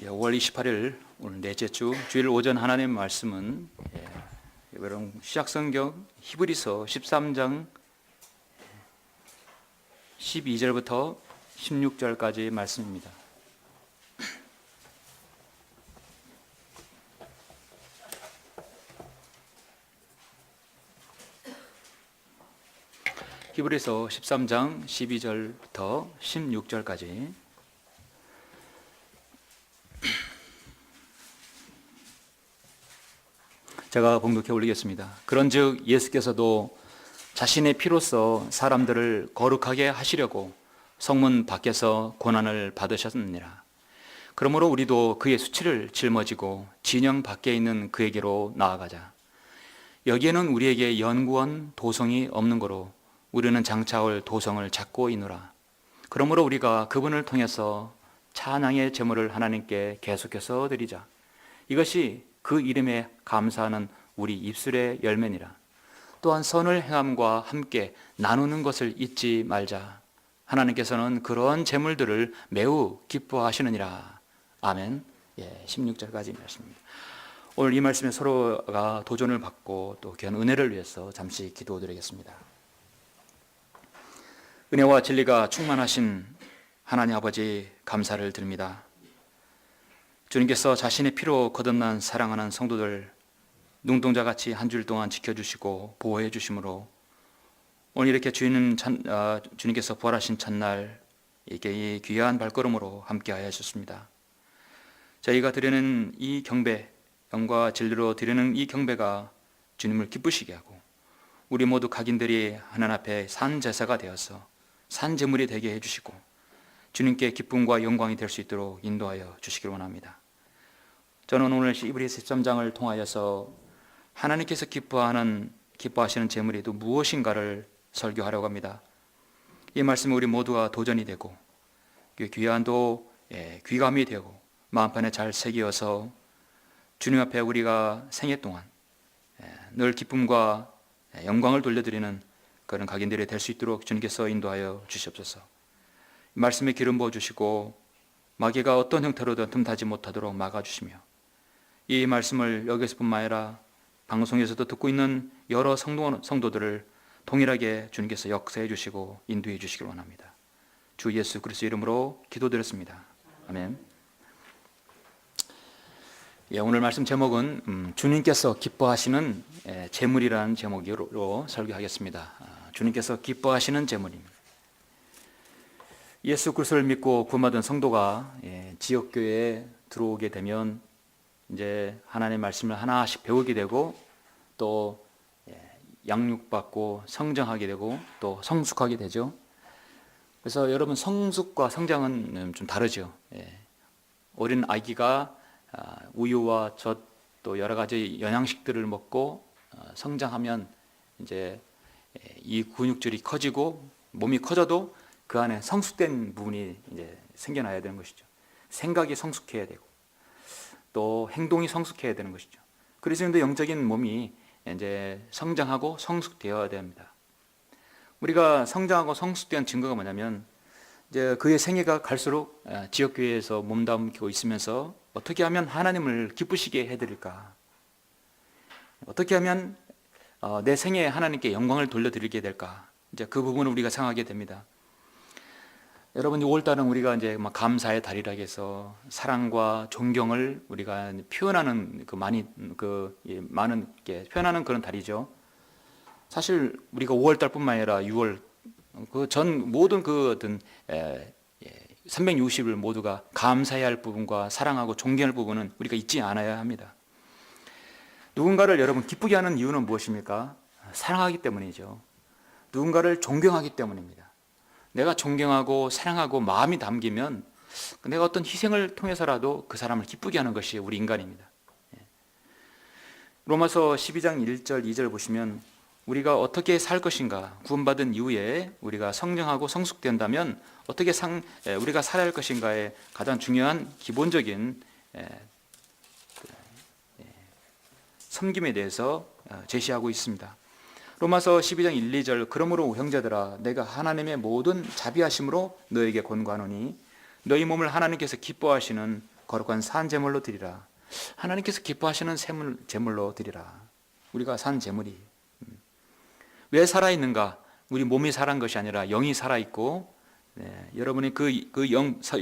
5월 28일 오늘 넷째 주 주일 오전 하나님의 말씀은 여러분 시작성경 히브리서 13장 12절부터 16절까지의 말씀입니다. 히브리서 13장 12절부터 16절까지 제가 봉독해 올리겠습니다. 그런즉 예수께서도 자신의 피로써 사람들을 거룩하게 하시려고 성문 밖에서 고난을 받으셨느니라. 그러므로 우리도 그의 수치를 짊어지고 진영 밖에 있는 그에게로 나아가자. 여기에는 우리에게 연구원 도성이 없는 거로 우리는 장차 올 도성을 찾고 있노라. 그러므로 우리가 그분을 통해서 찬양의 제물을 하나님께 계속해서 드리자. 이것이 그 이름에 감사하는 우리 입술의 열매니라. 또한 선을 행함과 함께 나누는 것을 잊지 말자. 하나님께서는 그런 제물들을 매우 기뻐하시느니라. 아멘. 16절까지 말씀입니다. 오늘 이 말씀에 서로가 도전을 받고 또 귀한 은혜를 위해서 잠시 기도드리겠습니다. 은혜와 진리가 충만하신 하나님 아버지 감사를 드립니다. 주님께서 자신의 피로 거듭난 사랑하는 성도들 눈동자같이 한 주일 동안 지켜주시고 보호해 주심으로 오늘 이렇게 주님께서 부활하신 첫날 이렇게 이 귀한 발걸음으로 함께하여 주셨습니다. 저희가 드리는 이 경배, 영과 진리로 드리는 이 경배가 주님을 기쁘시게 하고 우리 모두 각인들이 하나님 앞에 산 제사가 되어서 산 제물이 되게 해주시고 주님께 기쁨과 영광이 될 수 있도록 인도하여 주시길 원합니다. 저는 오늘 히브리서 13장을 통하여서 하나님께서 기뻐하시는 제물이 또 무엇인가를 설교하려고 합니다. 이 말씀은 우리 모두가 도전이 되고 귀한도 귀감이 되고 마음판에 잘 새겨서 주님 앞에 우리가 생애 동안 늘 기쁨과 영광을 돌려드리는 그런 각인들이 될 수 있도록 주님께서 인도하여 주시옵소서. 말씀에 기름 부어주시고 마귀가 어떤 형태로든 틈타지 못하도록 막아주시며 이 말씀을 여기서뿐만 아니라 방송에서도 듣고 있는 여러 성도들을 동일하게 주님께서 역사해 주시고 인도해 주시길 원합니다. 주 예수 그리스도 이름으로 기도드렸습니다. 아멘. 오늘 말씀 제목은 주님께서 기뻐하시는 제물이라는 제목으로 설교하겠습니다. 주님께서 기뻐하시는 제물입니다. 예수 그리스도를 믿고 구원받은 성도가 지역교회에 들어오게 되면 이제 하나님의 말씀을 하나씩 배우게 되고 또 양육받고 성장하게 되고 또 성숙하게 되죠. 그래서 여러분 성숙과 성장은 좀 다르죠. 어린 아기가 우유와 젖 또 여러 가지 영양식들을 먹고 성장하면 이제 이 근육질이 커지고 몸이 커져도 그 안에 성숙된 부분이 이제 생겨나야 되는 것이죠. 생각이 성숙해야 되고 또 행동이 성숙해야 되는 것이죠. 그리스도인도 영적인 몸이 이제 성장하고 성숙되어야 됩니다. 우리가 성장하고 성숙된 증거가 뭐냐면 이제 그의 생애가 갈수록 지역교회에서 몸담고 있으면서 어떻게 하면 하나님을 기쁘시게 해드릴까? 어떻게 하면 내 생애에 하나님께 영광을 돌려드리게 될까? 이제 그 부분을 우리가 생각하게 됩니다. 여러분 5월달은 우리가 이제 감사의 달이라 해서 사랑과 존경을 우리가 표현하는 많은 게 표현하는 그런 달이죠. 사실 우리가 5월달뿐만 아니라 6월 그 전 모든 그 어떤 360일 모두가 감사해야 할 부분과 사랑하고 존경할 부분은 우리가 잊지 않아야 합니다. 누군가를 여러분 기쁘게 하는 이유는 무엇입니까? 사랑하기 때문이죠. 누군가를 존경하기 때문입니다. 내가 존경하고 사랑하고 마음이 담기면 내가 어떤 희생을 통해서라도 그 사람을 기쁘게 하는 것이 우리 인간입니다. 로마서 12장 1절 2절 보시면 우리가 어떻게 살 것인가, 구원받은 이후에 우리가 성장하고 성숙된다면 어떻게 우리가 살아야 할 것인가에 가장 중요한 기본적인 섬김에 대해서 제시하고 있습니다. 로마서 12장 1, 2절 그러므로 형제들아 내가 하나님의 모든 자비하심으로 너에게 권고하노니 너희 몸을 하나님께서 기뻐하시는 거룩한 산 제물로 드리라. 하나님께서 기뻐하시는 제물로 드리라. 우리가 산 제물이 왜 살아있는가? 우리 몸이 살아있는 것이 아니라 영이 살아있고, 여러분이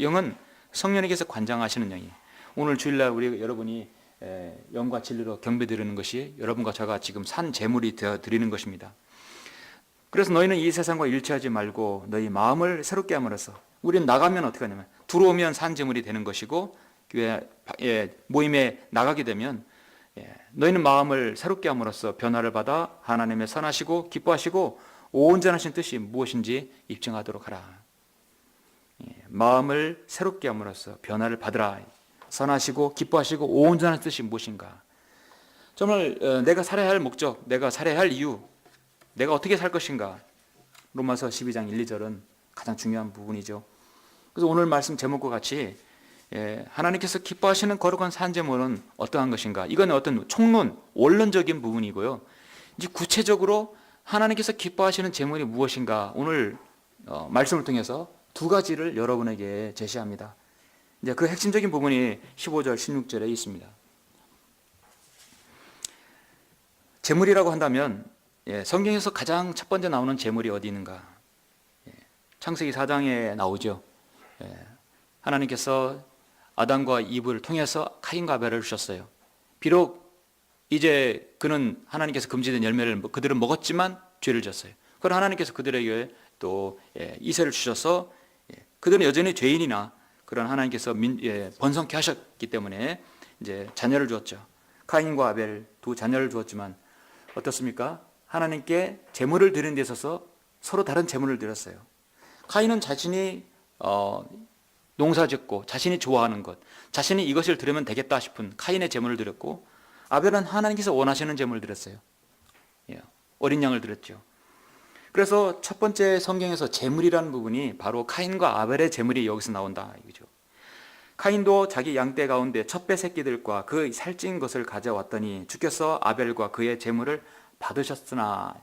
영은 성령님께서 관장하시는 영이. 오늘 주일날 여러분이 영과 진리로 경배드리는 것이 여러분과 저가 지금 산 제물이 되어 드리는 것입니다. 그래서 너희는 이 세상과 일치하지 말고 너희 마음을 새롭게 함으로써, 우리는 나가면 어떻게 하냐면 들어오면 산 제물이 되는 것이고, 교회 모임에 나가게 되면 너희는 마음을 새롭게 함으로써 변화를 받아 하나님의 선하시고 기뻐하시고 온전하신 뜻이 무엇인지 입증하도록 하라. 마음을 새롭게 함으로써 변화를 받으라. 선하시고 기뻐하시고 온전한 뜻이 무엇인가? 정말 내가 살아야 할 목적, 내가 살아야 할 이유, 내가 어떻게 살 것인가? 로마서 12장 1, 2절은 가장 중요한 부분이죠. 그래서 오늘 말씀 제목과 같이 하나님께서 기뻐하시는 거룩한 산제물은 어떠한 것인가? 이건 어떤 총론, 원론적인 부분이고요. 이제 구체적으로 하나님께서 기뻐하시는 제물이 무엇인가? 오늘 말씀을 통해서 두 가지를 여러분에게 제시합니다. 이제 그 핵심적인 부분이 15절, 16절에 있습니다. 제물이라고 한다면 성경에서 가장 첫 번째 나오는 제물이 어디 있는가? 창세기 4장에 나오죠. 하나님께서 아담과 이브를 통해서 카인과 아벨을 주셨어요. 비록 이제 그는 하나님께서 금지된 열매를 그들은 먹었지만 죄를 졌어요. 그러나 하나님께서 그들에게 또 이세를 주셔서 그들은 여전히 죄인이나 그런 하나님께서 번성케 하셨기 때문에 이제 자녀를 주었죠. 카인과 아벨 두 자녀를 주었지만 어떻습니까? 하나님께 제물을 드리는 데 있어서 서로 다른 제물을 드렸어요. 카인은 자신이 농사짓고 자신이 좋아하는 것, 자신이 이것을 드리면 되겠다 싶은 카인의 제물을 드렸고, 아벨은 하나님께서 원하시는 제물을 드렸어요. 어린 양을 드렸죠. 그래서 첫 번째 성경에서 제물이라는 부분이 바로 카인과 아벨의 제물이 여기서 나온다 이거죠. 카인도 자기 양떼 가운데 첫배 새끼들과 그 살찐 것을 가져왔더니 주께서 아벨과 그의 제물을 받으셨으나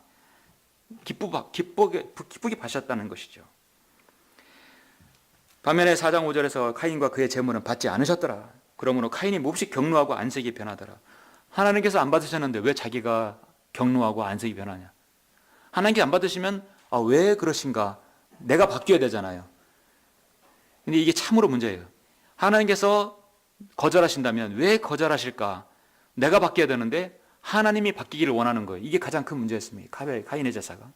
기쁘게 받으셨다는 것이죠. 반면에 4장 5절에서 카인과 그의 제물은 받지 않으셨더라. 그러므로 카인이 몹시 경노하고 안색이 변하더라. 하나님께서 안 받으셨는데 왜 자기가 경노하고 안색이 변하냐? 하나님께 안 받으시면 왜 그러신가? 내가 바뀌어야 되잖아요. 근데 이게 참으로 문제예요. 하나님께서 거절하신다면 왜 거절하실까? 내가 바뀌어야 되는데 하나님이 바뀌기를 원하는 거예요. 이게 가장 큰 문제였습니다. 카인의 제사가.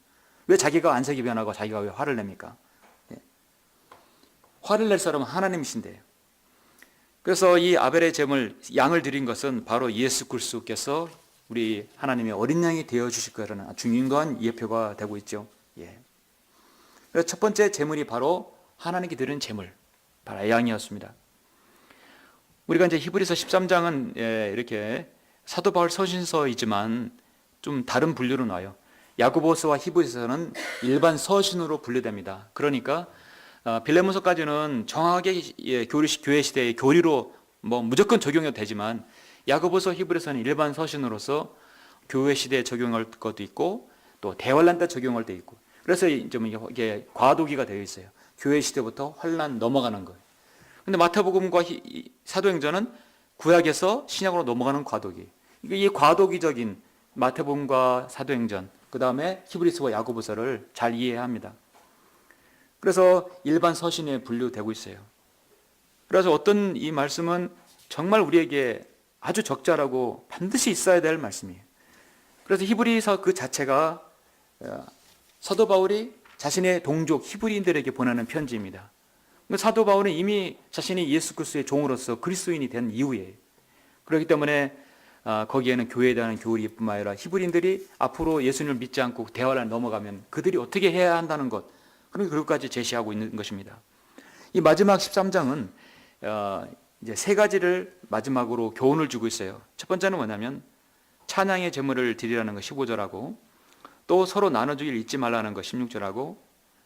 왜 자기가 안색이 변하고 자기가 왜 화를 냅니까? 화를 낼 사람은 하나님이신데요. 그래서 이 아벨의 제물, 양을 드린 것은 바로 예수 그리스도께서 우리 하나님의 어린 양이 되어 주실 거라는 중요한 예표가 되고 있죠. 그래서 첫 번째 제물이 바로 하나님께 드린 제물, 바로 양이었습니다. 우리가 이제 히브리서 13장은 이렇게 사도 바울 서신서이지만 좀 다른 분류로 놔요. 야고보서와 히브리서는 일반 서신으로 분류됩니다. 그러니까 빌레몬서까지는 정확하게 교회 시대의 교리로 무조건 적용해도 되지만, 야고보서 히브리서는 일반 서신으로서 교회 시대에 적용할 것도 있고 또 대환란 때 적용할 때 있고, 그래서 좀 이게 과도기가 되어 있어요. 교회 시대부터 환란 넘어가는 거예요. 근데 마태복음과 사도행전은 구약에서 신약으로 넘어가는 과도기. 이 과도기적인 마태복음과 사도행전, 그 다음에 히브리서와 야고보서를 잘 이해해야 합니다. 그래서 일반 서신에 분류되고 있어요. 그래서 어떤 이 말씀은 정말 우리에게 아주 적절하고 반드시 있어야 될 말씀이에요. 그래서 히브리서 그 자체가 사도 바울이 자신의 동족 히브리인들에게 보내는 편지입니다. 사도 바울은 이미 자신이 예수 그리스도의 종으로서 그리스도인이 된 이후에, 그렇기 때문에 거기에는 교회에 대한 교리뿐만 아니라 히브리인들이 앞으로 예수님을 믿지 않고 대화를 넘어가면 그들이 어떻게 해야 한다는 것, 그런 그것까지 제시하고 있는 것입니다. 이 마지막 13장은 이제 세 가지를 마지막으로 교훈을 주고 있어요. 첫 번째는 뭐냐면 찬양의 제물을 드리라는 거 15절하고, 또 서로 나눠주기를 잊지 말라는 거 16절하고,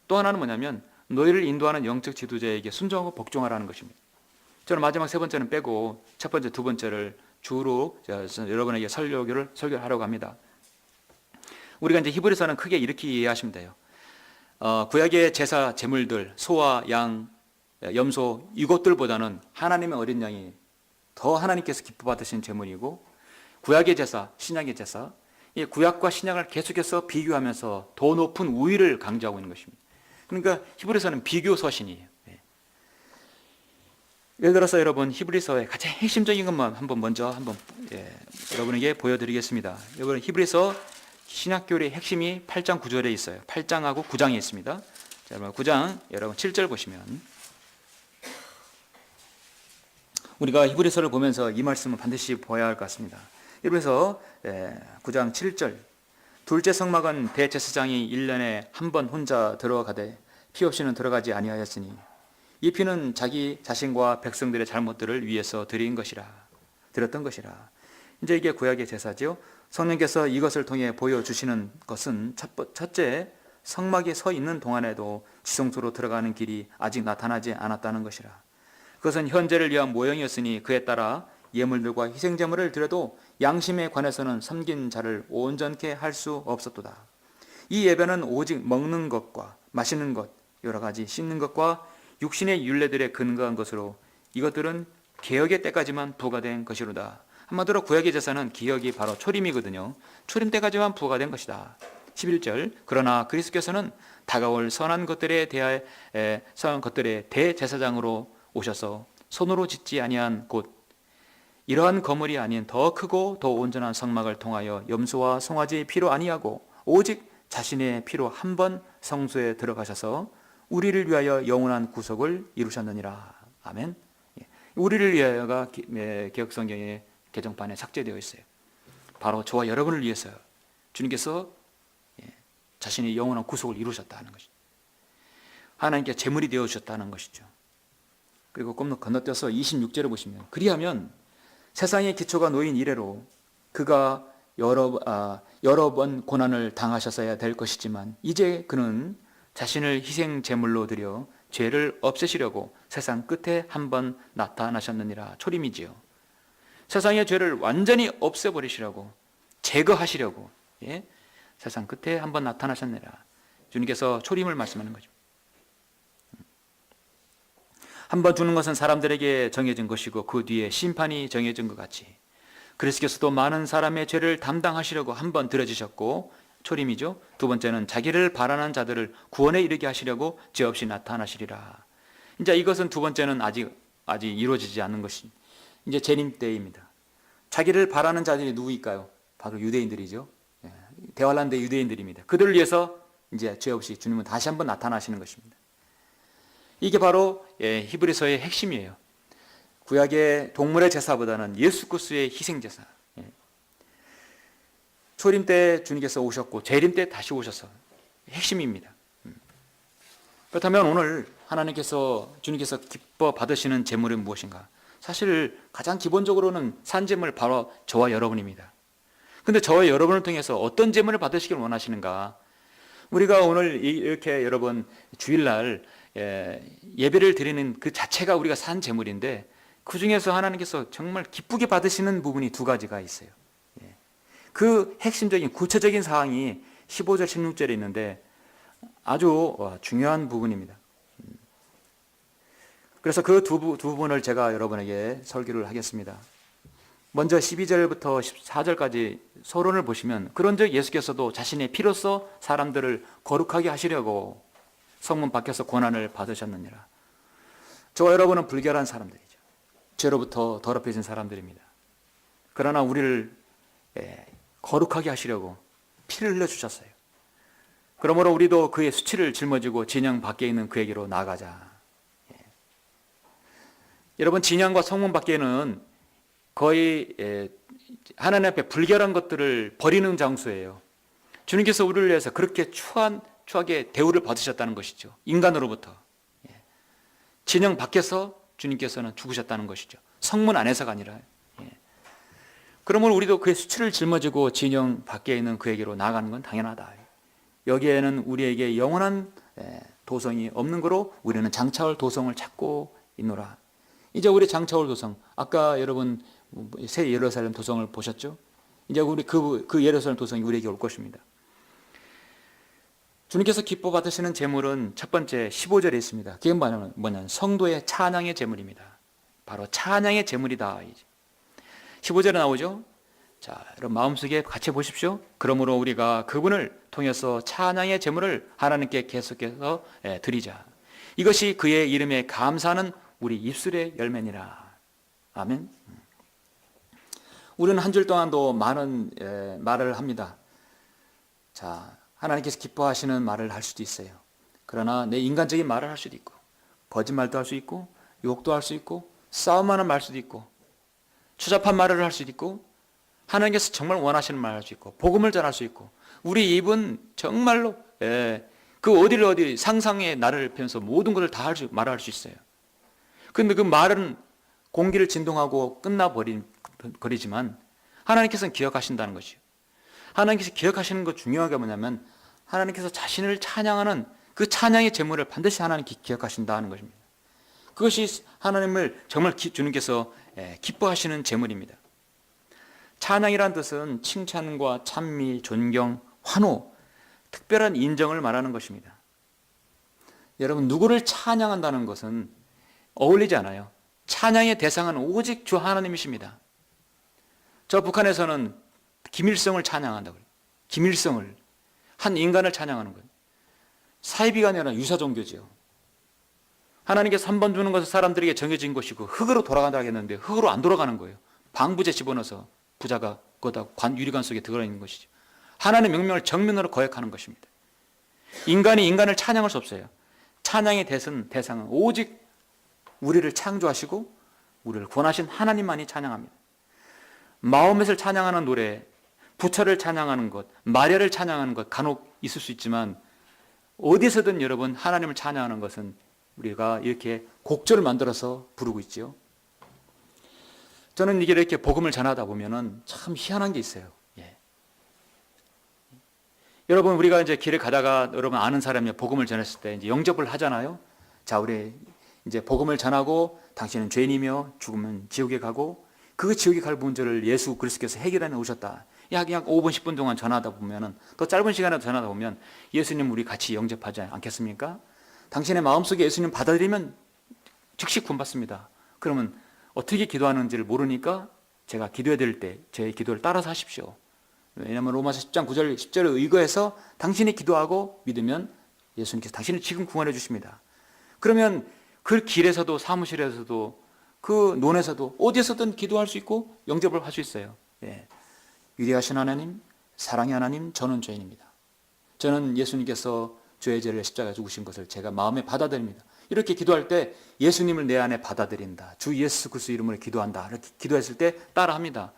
또 하나는 뭐냐면 너희를 인도하는 영적 지도자에게 순종하고 복종하라는 것입니다. 저는 마지막 세 번째는 빼고 첫 번째, 두 번째를 주로 여러분에게 설교를 하려고 합니다. 우리가 이제 히브리서는 크게 이렇게 이해하시면 돼요. 구약의 제사 제물들, 소와 양, 염소, 이것들보다는 하나님의 어린 양이 더 하나님께서 기뻐 받으시는 제물이고, 구약의 제사, 신약의 제사, 이 구약과 신약을 계속해서 비교하면서 더 높은 우위를 강조하고 있는 것입니다. 그러니까 히브리서는 비교 서신이에요. 예를 들어서 여러분, 히브리서의 가장 핵심적인 것만 먼저 여러분에게 보여드리겠습니다. 여러분, 히브리서 신약교리의 핵심이 8장 9절에 있어요. 8장하고 9장에 있습니다. 자, 여러분 9장 여러분 7절 보시면, 우리가 히브리서를 보면서 이 말씀을 반드시 보아야 할 것 같습니다. 히브리서 9장 7절, 둘째 성막은 대제사장이 1년에 한 번 혼자 들어가되 피 없이는 들어가지 아니하였으니 이 피는 자기 자신과 백성들의 잘못들을 위해서 드렸던 것이라. 이제 이게 구약의 제사죠. 성령께서 이것을 통해 보여주시는 것은 첫째, 성막에 서 있는 동안에도 지성소로 들어가는 길이 아직 나타나지 않았다는 것이라. 그것은 현재를 위한 모형이었으니 그에 따라 예물들과 희생제물을 드려도 양심에 관해서는 섬긴 자를 온전케 할 수 없었도다. 이 예배는 오직 먹는 것과 마시는 것, 여러 가지 씻는 것과 육신의 율례들에 근거한 것으로 이것들은 개혁의 때까지만 부과된 것이로다. 한마디로 구약의 제사는 기억이 바로 초림이거든요. 초림 때까지만 부과된 것이다. 11절, 그러나 그리스도께서는 다가올 선한 것들에 대제사장으로 오셔서 손으로 짓지 아니한 곧 이러한 거물이 아닌 더 크고 더 온전한 성막을 통하여 염소와 송아지의 피로 아니하고 오직 자신의 피로 한 번 성소에 들어가셔서 우리를 위하여 영원한 구속을 이루셨느니라. 아멘. 우리를 위하여가 개혁성경의 개정판에 삭제되어 있어요. 바로 저와 여러분을 위해서 주님께서 자신의 영원한 구속을 이루셨다는 것이죠. 하나님께 제물이 되어 주셨다는 것이죠. 그리고 건너뛰어서 26절을 보시면, 그리하면 세상의 기초가 놓인 이래로 그가 여러 번 고난을 당하셨어야 될 것이지만 이제 그는 자신을 희생 제물로 드려 죄를 없애시려고 세상 끝에 한 번 나타나셨느니라. 초림이지요. 세상의 죄를 완전히 없애버리시려고, 제거하시려고 세상 끝에 한 번 나타나셨느니라. 주님께서 초림을 말씀하는 거죠. 한 번 주는 것은 사람들에게 정해진 것이고 그 뒤에 심판이 정해진 것 같이 그리스도께서도 많은 사람의 죄를 담당하시려고 한 번 들어지셨고, 초림이죠. 두 번째는 자기를 바라는 자들을 구원에 이르게 하시려고 죄 없이 나타나시리라. 이제 이것은 두 번째는 아직 이루어지지 않는 것이 이제 재림 때입니다. 자기를 바라는 자들이 누구일까요? 바로 유대인들이죠. 대환란대 유대인들입니다. 그들을 위해서 이제 죄 없이 주님은 다시 한번 나타나시는 것입니다. 이게 바로 히브리서의 핵심이에요. 구약의 동물의 제사보다는 예수 그리스도의 희생 제사. 초림 때 주님께서 오셨고 재림 때 다시 오셔서 핵심입니다. 그렇다면 오늘 주님께서 기뻐 받으시는 제물은 무엇인가? 사실 가장 기본적으로는 산제물, 바로 저와 여러분입니다. 근데 저와 여러분을 통해서 어떤 제물을 받으시길 원하시는가? 우리가 오늘 이렇게 여러분 주일날 예배를 드리는 그 자체가 우리가 산 제물인데, 그 중에서 하나님께서 정말 기쁘게 받으시는 부분이 두 가지가 있어요. 그 핵심적인 구체적인 사항이 15절 16절에 있는데 아주 중요한 부분입니다. 그래서 그 두 부분을 제가 여러분에게 설교를 하겠습니다. 먼저 12절부터 14절까지 서론을 보시면, 그런즉 예수께서도 자신의 피로써 사람들을 거룩하게 하시려고 성문 밖에서 고난을 받으셨느니라. 저와 여러분은 불결한 사람들이죠. 죄로부터 더럽혀진 사람들입니다. 그러나 우리를 거룩하게 하시려고 피를 흘려주셨어요. 그러므로 우리도 그의 수치를 짊어지고 진영 밖에 있는 그에게로 나아가자. 여러분, 진영과 성문 밖에는 거의 하나님 앞에 불결한 것들을 버리는 장소예요. 주님께서 우리를 위해서 그렇게 추하게 대우를 받으셨다는 것이죠. 인간으로부터. 진영 밖에서 주님께서는 죽으셨다는 것이죠. 성문 안에서가 아니라. 그러므로 우리도 그의 수치를 짊어지고 진영 밖에 있는 그에게로 나아가는 건 당연하다. 여기에는 우리에게 영원한 도성이 없는 거로 우리는 장차올 도성을 찾고 있노라. 이제 우리 장차올 도성, 아까 여러분 새 예루살렘 도성을 보셨죠? 이제 우리 그 예루살렘 도성이 우리에게 올 것입니다. 주님께서 기뻐 받으시는 제물은 첫 번째 15절에 있습니다. 그게 뭐냐면 성도의 찬양의 제물입니다. 바로 찬양의 제물이다. 15절에 나오죠. 자, 여러분 마음속에 같이 보십시오. 그러므로 우리가 그분을 통해서 찬양의 제물을 하나님께 계속해서 드리자. 이것이 그의 이름에 감사하는 우리 입술의 열매니라. 아멘. 우리는 한 줄 동안도 많은 말을 합니다. 자, 하나님께서 기뻐하시는 말을 할 수도 있어요. 그러나 내 인간적인 말을 할 수도 있고, 거짓말도 할 수 있고, 욕도 할 수 있고, 싸움하는 말 수도 있고, 추잡한 말을 할 수도 있고, 하나님께서 정말 원하시는 말을 할 수 있고, 복음을 전할 수 있고, 우리 입은 정말로 그 어디 상상의 나를 펴면서 모든 것을 다 말할 수 있어요. 그런데 그 말은 공기를 진동하고 끝나버리지만 하나님께서는 기억하신다는 것이요. 하나님께서 기억하시는 것 중요한 게 뭐냐면 하나님께서 자신을 찬양하는 그 찬양의 제물을 반드시 하나님께 기억하신다는 것입니다. 그것이 하나님을 정말 주님께서 기뻐하시는 제물입니다. 찬양이란 뜻은 칭찬과 찬미, 존경, 환호, 특별한 인정을 말하는 것입니다. 여러분, 누구를 찬양한다는 것은 어울리지 않아요. 찬양의 대상은 오직 주 하나님이십니다. 저 북한에서는 김일성을 찬양한다고 해요. 김일성을, 한 인간을 찬양하는 거예요. 사이비가 아니라 유사종교지요. 하나님께서 한 번 주는 것은 사람들에게 정해진 것이고 흙으로 돌아간다고 했는데 흙으로 안 돌아가는 거예요. 방부제 집어넣어서 부자가 거기다 유리관 속에 들어있는 것이죠. 하나님의 명령을 정면으로 거역하는 것입니다. 인간이 인간을 찬양할 수 없어요. 찬양의 대상은 오직 우리를 창조하시고 우리를 구원하신 하나님만이 찬양합니다. 마호멧을 찬양하는 노래, 부처를 찬양하는 것, 마리아를 찬양하는 것 간혹 있을 수 있지만 어디서든 여러분 하나님을 찬양하는 것은 우리가 이렇게 곡절을 만들어서 부르고 있지요. 저는 이게 이렇게 복음을 전하다 보면은 참 희한한 게 있어요. 여러분, 우리가 이제 길을 가다가 여러분 아는 사람이 복음을 전했을 때 이제 영접을 하잖아요. 자, 우리 이제 복음을 전하고 당신은 죄인이며 죽으면 지옥에 가고 그 지옥에 갈 문제를 예수 그리스도께서 해결해 놓으셨다. 약 5분 10분 동안 전하다 보면은 더 짧은 시간에 전하다 보면 예수님 우리 같이 영접하지 않겠습니까? 당신의 마음속에 예수님 받아들이면 즉시 구원받습니다. 그러면 어떻게 기도하는지를 모르니까 제가 기도해야 될 때 제 기도를 따라서 하십시오. 왜냐하면 로마서 10장 9절 10절을 의거해서 당신이 기도하고 믿으면 예수님께서 당신을 지금 구원해 주십니다. 그러면 그 길에서도 사무실에서도 그 논에서도 어디에서든 기도할 수 있고 영접을 할 수 있어요. 위대하신 하나님, 사랑의 하나님, 저는 죄인입니다. 저는 예수님께서 죄의 죄를 십자가에 죽으신 것을 제가 마음에 받아들입니다. 이렇게 기도할 때 예수님을 내 안에 받아들인다. 주 예수 그리스도 이름으로 기도한다. 이렇게 기도했을 때 따라합니다.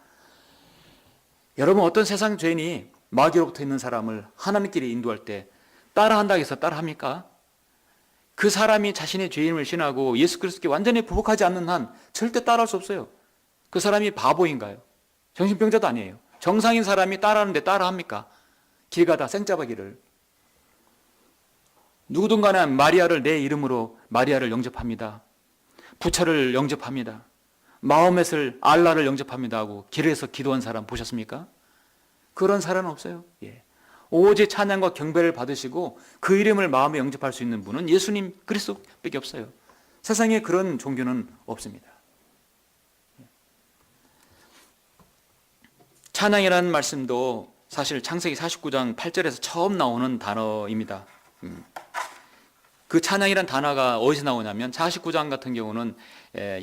여러분, 어떤 세상 죄인이 마귀로부터 있는 사람을 하나님끼리 인도할 때 따라한다고 해서 따라합니까? 그 사람이 자신의 죄인을 신하고 예수 그리스도께 완전히 부복하지 않는 한 절대 따라할 수 없어요. 그 사람이 바보인가요? 정신병자도 아니에요. 정상인 사람이 따라하는데 따라합니까? 길 가다 생짜바기를. 누구든 간에 마리아를 내 이름으로 마리아를 영접합니다. 부처를 영접합니다. 마호멧을 알라를 영접합니다 하고 길에서 기도한 사람 보셨습니까? 그런 사람은 없어요. 오직 찬양과 경배를 받으시고 그 이름을 마음에 영접할 수 있는 분은 예수님 그리스도밖에 없어요. 세상에 그런 종교는 없습니다. 찬양이라는 말씀도 사실 창세기 49장 8절에서 처음 나오는 단어입니다. 그 찬양이라는 단어가 어디서 나오냐면 49장 같은 경우는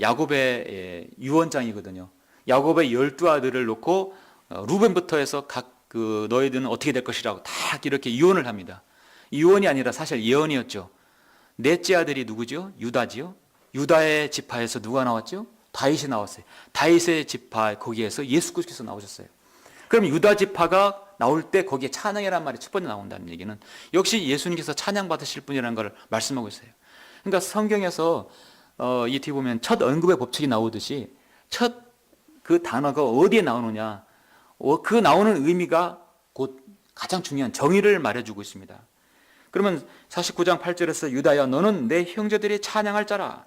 야곱의 유언장이거든요. 야곱의 12아들을 놓고 루벤부터 해서 각 그 너희들은 어떻게 될 것이라고 다 이렇게 유언을 합니다. 유언이 아니라 사실 예언이었죠. 넷째 아들이 누구죠? 유다지요. 유다의 지파에서 누가 나왔죠? 다윗이 나왔어요. 다윗의 지파 거기에서 예수 그리스도께서 나오셨어요. 그럼 유다 지파가 나올 때 거기에 찬양이라는 말이 첫 번째 나온다는 얘기는 역시 예수님께서 찬양 받으실 분이라는 걸 말씀하고 있어요. 그러니까 성경에서 이 뒤에 보면 첫 언급의 법칙이 나오듯이 첫 그 단어가 어디에 나오느냐, 그 나오는 의미가 곧 가장 중요한 정의를 말해주고 있습니다. 그러면 49장 8절에서 유다야 너는 내 형제들이 찬양할 자라.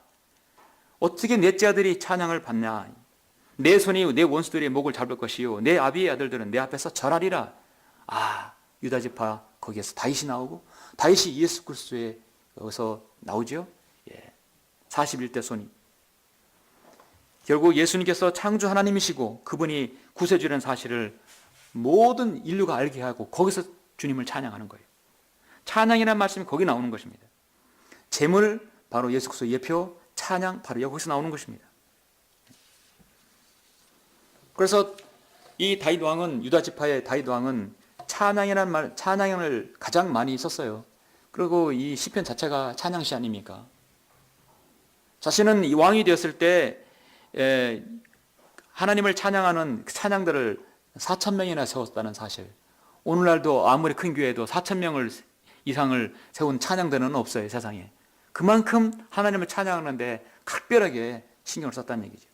어떻게 넷째 아들이 찬양을 받냐. 내 손이 내 원수들의 목을 잡을 것이요 내 아비의 아들들은 내 앞에서 절하리라. 유다 지파 거기에서 다윗이 나오고 다윗이 예수 그리스도에서 나오죠. 41대 손이. 결국 예수님께서 창조 하나님이시고 그분이 구세주라는 사실을 모든 인류가 알게 하고 거기서 주님을 찬양하는 거예요. 찬양이라는 말씀이 거기 나오는 것입니다. 제물 바로 예수 그리스도의 예표, 찬양 바로 여기서 나오는 것입니다. 그래서 이 다윗 왕은, 유다 지파의 다윗 왕은 찬양이라는 말, 찬양을 가장 많이 썼어요. 그리고 이 시편 자체가 찬양시 아닙니까? 자신은 이 왕이 되었을 때 하나님을 찬양하는 찬양들을 4,000명이나 세웠다는 사실. 오늘날도 아무리 큰 교회도 4,000명을 이상을 세운 찬양대는 없어요, 세상에. 그만큼 하나님을 찬양하는데 각별하게 신경을 썼다는 얘기죠.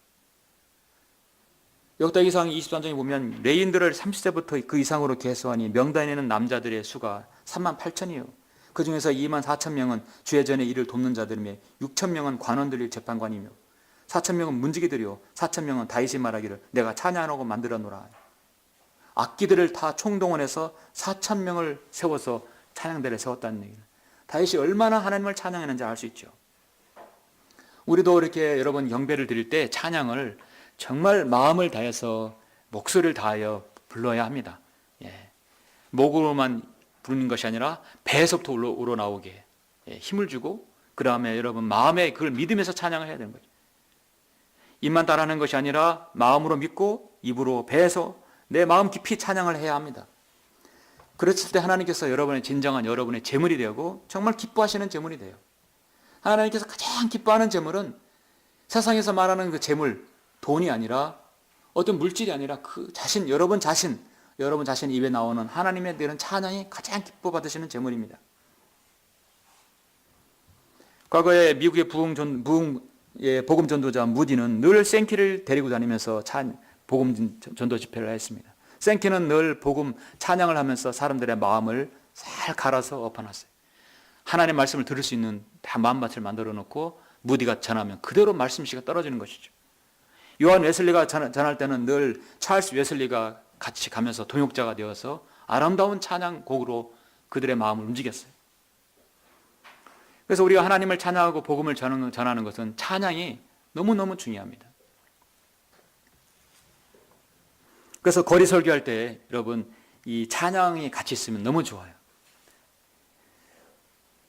역대기상 23장에 보면 레인들을 30세부터 그 이상으로 계수하니 명단에 있는 남자들의 수가 38,000이요. 그 중에서 24,000명은 주의 전에 일을 돕는 자들이며 6,000명은 관원들이 재판관이며 4,000명은 문지기들이요 4,000명은 다윗이 말하기를 내가 찬양하고 만들어노라. 악기들을 다 총동원해서 4,000명을 세워서 찬양대를 세웠다는 얘기를. 다윗이 얼마나 하나님을 찬양했는지 알 수 있죠. 우리도 이렇게 여러분 경배를 드릴 때 찬양을 정말 마음을 다해서 목소리를 다하여 불러야 합니다. 목으로만 부르는 것이 아니라 배에서부터 우러나오게 힘을 주고 그 다음에 여러분 마음에 그걸 믿으면서 찬양을 해야 되는 거죠. 입만 따라하는 것이 아니라 마음으로 믿고 입으로 배에서 내 마음 깊이 찬양을 해야 합니다. 그랬을 때 하나님께서 여러분의 진정한 여러분의 제물이 되고 정말 기뻐하시는 제물이 돼요. 하나님께서 가장 기뻐하는 제물은 세상에서 말하는 그 제물, 돈이 아니라 어떤 물질이 아니라 그 자신, 여러분 자신 입에 나오는 하나님의 되는 찬양이 가장 기뻐 받으시는 제물입니다. 과거에 미국의 복음 전도자 무디는 늘 생키를 데리고 다니면서 복음 전도 집회를 했습니다. 생키는 늘 복음 찬양을 하면서 사람들의 마음을 잘 갈아서 엎어놨어요. 하나님의 말씀을 들을 수 있는 다 마음밭을 만들어 놓고 무디가 전하면 그대로 말씀씨가 떨어지는 것이죠. 요한 웨슬리가 전할 때는 늘 찰스 웨슬리가 같이 가면서 동역자가 되어서 아름다운 찬양곡으로 그들의 마음을 움직였어요. 그래서 우리가 하나님을 찬양하고 복음을 전하는 것은 찬양이 너무너무 중요합니다. 그래서 거리 설교할 때 여러분 이 찬양이 같이 있으면 너무 좋아요.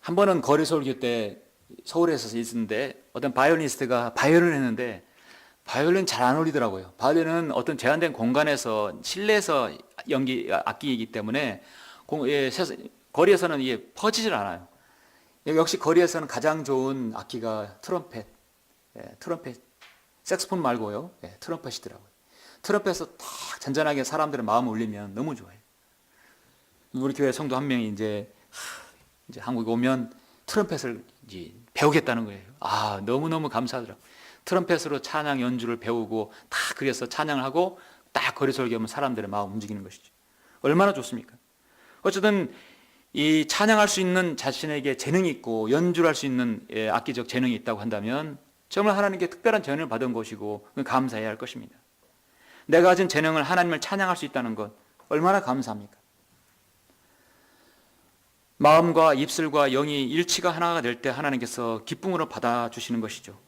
한 번은 거리 설교 때 서울에서 있었는데 어떤 바이올리니스트가 바이올린을 했는데 바이올린 잘 안 어울리더라고요. 바이올린은 어떤 제한된 공간에서 실내에서 악기이기 때문에 거리에서는 이게 퍼지질 않아요. 역시 거리에서는 가장 좋은 악기가 트럼펫, 색소폰 말고요, 트럼펫이더라고요. 트럼펫에서 딱 잔잔하게 사람들의 마음을 울리면 너무 좋아요. 우리 교회 성도 한 명이 이제 한국에 오면 트럼펫을 이제 배우겠다는 거예요. 너무너무 감사하더라고요. 트럼펫으로 찬양 연주를 배우고 다 그래서 찬양을 하고 딱 거리 설교하면 사람들의 마음 움직이는 것이죠. 얼마나 좋습니까? 어쨌든 이 찬양할 수 있는 자신에게 재능이 있고 연주를 할 수 있는 악기적 재능이 있다고 한다면 정말 하나님께 특별한 재능을 받은 것이고 감사해야 할 것입니다. 내가 가진 재능을 하나님을 찬양할 수 있다는 것 얼마나 감사합니까? 마음과 입술과 영이 일치가 하나가 될 때 하나님께서 기쁨으로 받아주시는 것이죠.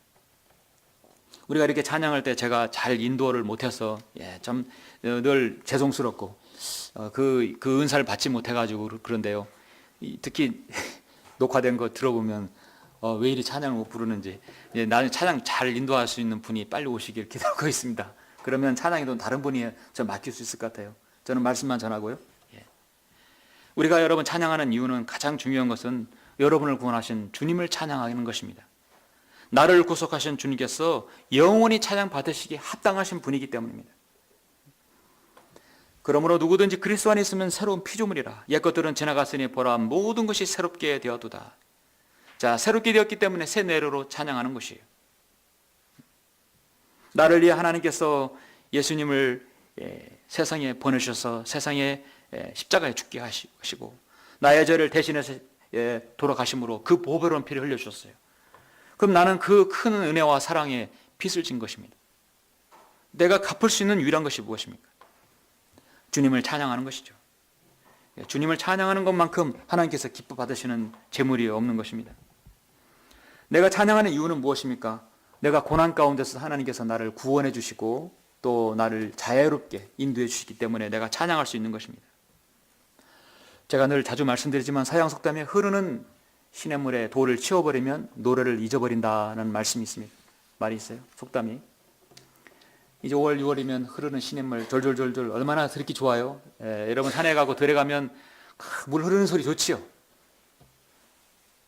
우리가 이렇게 찬양할 때 제가 잘 인도를 못해서 좀 늘 죄송스럽고 그 은사를 받지 못해가지고 그런데요. 특히 녹화된 거 들어보면 왜 이리 찬양을 못 부르는지 나는 찬양 잘 인도할 수 있는 분이 빨리 오시길 기다리고 있습니다. 그러면 찬양에도 다른 분이 좀 맡길 수 있을 것 같아요. 저는 말씀만 전하고요. 우리가 여러분 찬양하는 이유는 가장 중요한 것은 여러분을 구원하신 주님을 찬양하는 것입니다. 나를 구속하신 주님께서 영원히 찬양 받으시기에 합당하신 분이기 때문입니다. 그러므로 누구든지 그리스도 안에 있으면 새로운 피조물이라. 옛것들은 지나갔으니 보라 모든 것이 새롭게 되었도다. 자, 새롭게 되었기 때문에 새 내로로 찬양하는 것이에요. 나를 위해 하나님께서 예수님을 세상에 보내셔서 세상에 십자가에 죽게 하시고 나의 죄를 대신해서 돌아가심으로 그 보배로운 피를 흘려주셨어요. 그럼 나는 그 큰 은혜와 사랑에 빚을 진 것입니다. 내가 갚을 수 있는 유일한 것이 무엇입니까? 주님을 찬양하는 것이죠. 주님을 찬양하는 것만큼 하나님께서 기뻐 받으시는 재물이 없는 것입니다. 내가 찬양하는 이유는 무엇입니까? 내가 고난 가운데서 하나님께서 나를 구원해 주시고 또 나를 자유롭게 인도해 주시기 때문에 내가 찬양할 수 있는 것입니다. 제가 늘 자주 말씀드리지만 서양 속담에 흐르는 시냇물에 돌을 치워버리면 노래를 잊어버린다는 말씀이 있습니다. 말이 있어요. 속담이. 이제 5월, 6월이면 흐르는 시냇물 졸졸졸졸 얼마나 듣기 좋아요. 여러분 산에 가고 들에 가면 물 흐르는 소리 좋지요.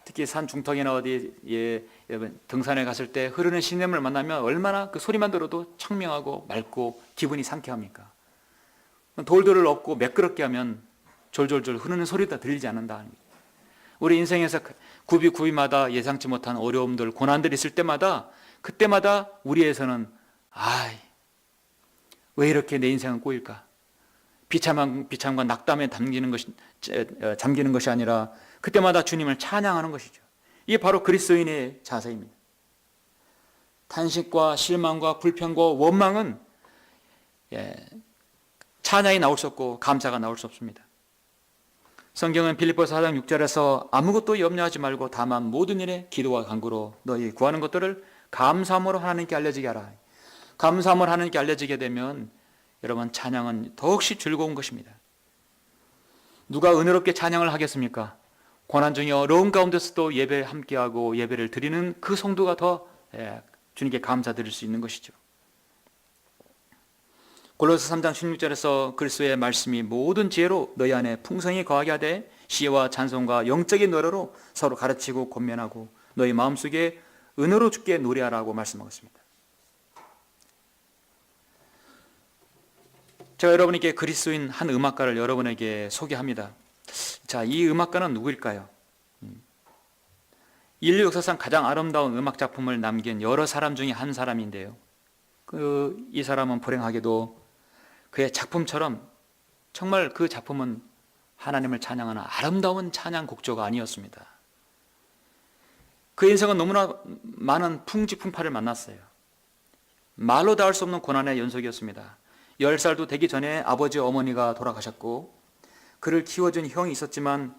특히 산 중턱이나 어디에 여러분 등산에 갔을 때 흐르는 시냇물 만나면 얼마나 그 소리만 들어도 청명하고 맑고 기분이 상쾌합니까? 돌들을 엎고 매끄럽게 하면 졸졸졸 흐르는 소리도 들리지 않는다. 우리 인생에서 구비마다 예상치 못한 어려움들, 고난들이 있을 때마다 그때마다 우리에서는 왜 이렇게 내 인생은 꼬일까? 비참과 낙담에 잠기는 것이 아니라 그때마다 주님을 찬양하는 것이죠. 이게 바로 그리스도인의 자세입니다. 탄식과 실망과 불평과 원망은 찬양이 나올 수 없고 감사가 나올 수 없습니다. 성경은 빌립보서 4장 6절에서 아무것도 염려하지 말고 다만 모든 일에 기도와 간구로 너희 구하는 것들을 감사함으로 하나님께 알려지게 하라. 감사함을 하나님께 알려지게 되면 여러분 찬양은 더욱이 즐거운 것입니다. 누가 은혜롭게 찬양을 하겠습니까? 고난 중에 어려운 가운데서도 예배 함께하고 예배를 드리는 그 성도가 더 주님께 감사드릴 수 있는 것이죠. 골로새 3장 16절에서 그리스도의 말씀이 모든 지혜로 너희 안에 풍성히 거하게 하되 시와 찬송과 영적인 노래로 서로 가르치고 권면하고 너희 마음속에 은혜로 주께 노래하라고 말씀하고 있습니다. 제가 여러분에게 그리스도인 한 음악가를 여러분에게 소개합니다. 자, 이 음악가는 누구일까요? 인류 역사상 가장 아름다운 음악 작품을 남긴 여러 사람 중에 한 사람인데요. 이 사람은 불행하게도 그의 작품처럼 정말 그 작품은 하나님을 찬양하는 아름다운 찬양 곡조가 아니었습니다. 그 인생은 너무나 많은 풍지풍파를 만났어요. 말로 닿을 수 없는 고난의 연속이었습니다. 10살도 되기 전에 아버지 어머니가 돌아가셨고 그를 키워준 형이 있었지만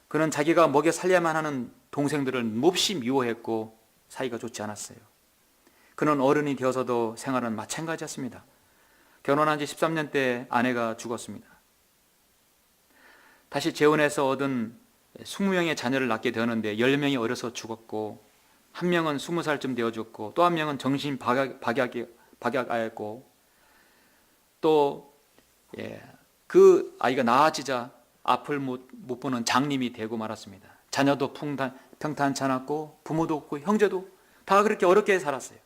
그는 자기가 먹여 살려야만 하는 동생들을 몹시 미워했고 사이가 좋지 않았어요. 그는 어른이 되어서도 생활은 마찬가지였습니다. 결혼한 지 13년 때 아내가 죽었습니다. 다시 재혼해서 얻은 20명의 자녀를 낳게 되었는데 10명이 어려서 죽었고 한 명은 20살쯤 되어졌고 또 한 명은 정신 박약하였고 또 그 아이가 나아지자 앞을 못 보는 장님이 되고 말았습니다. 자녀도 평탄치 않았고 부모도 없고 형제도 다 그렇게 어렵게 살았어요.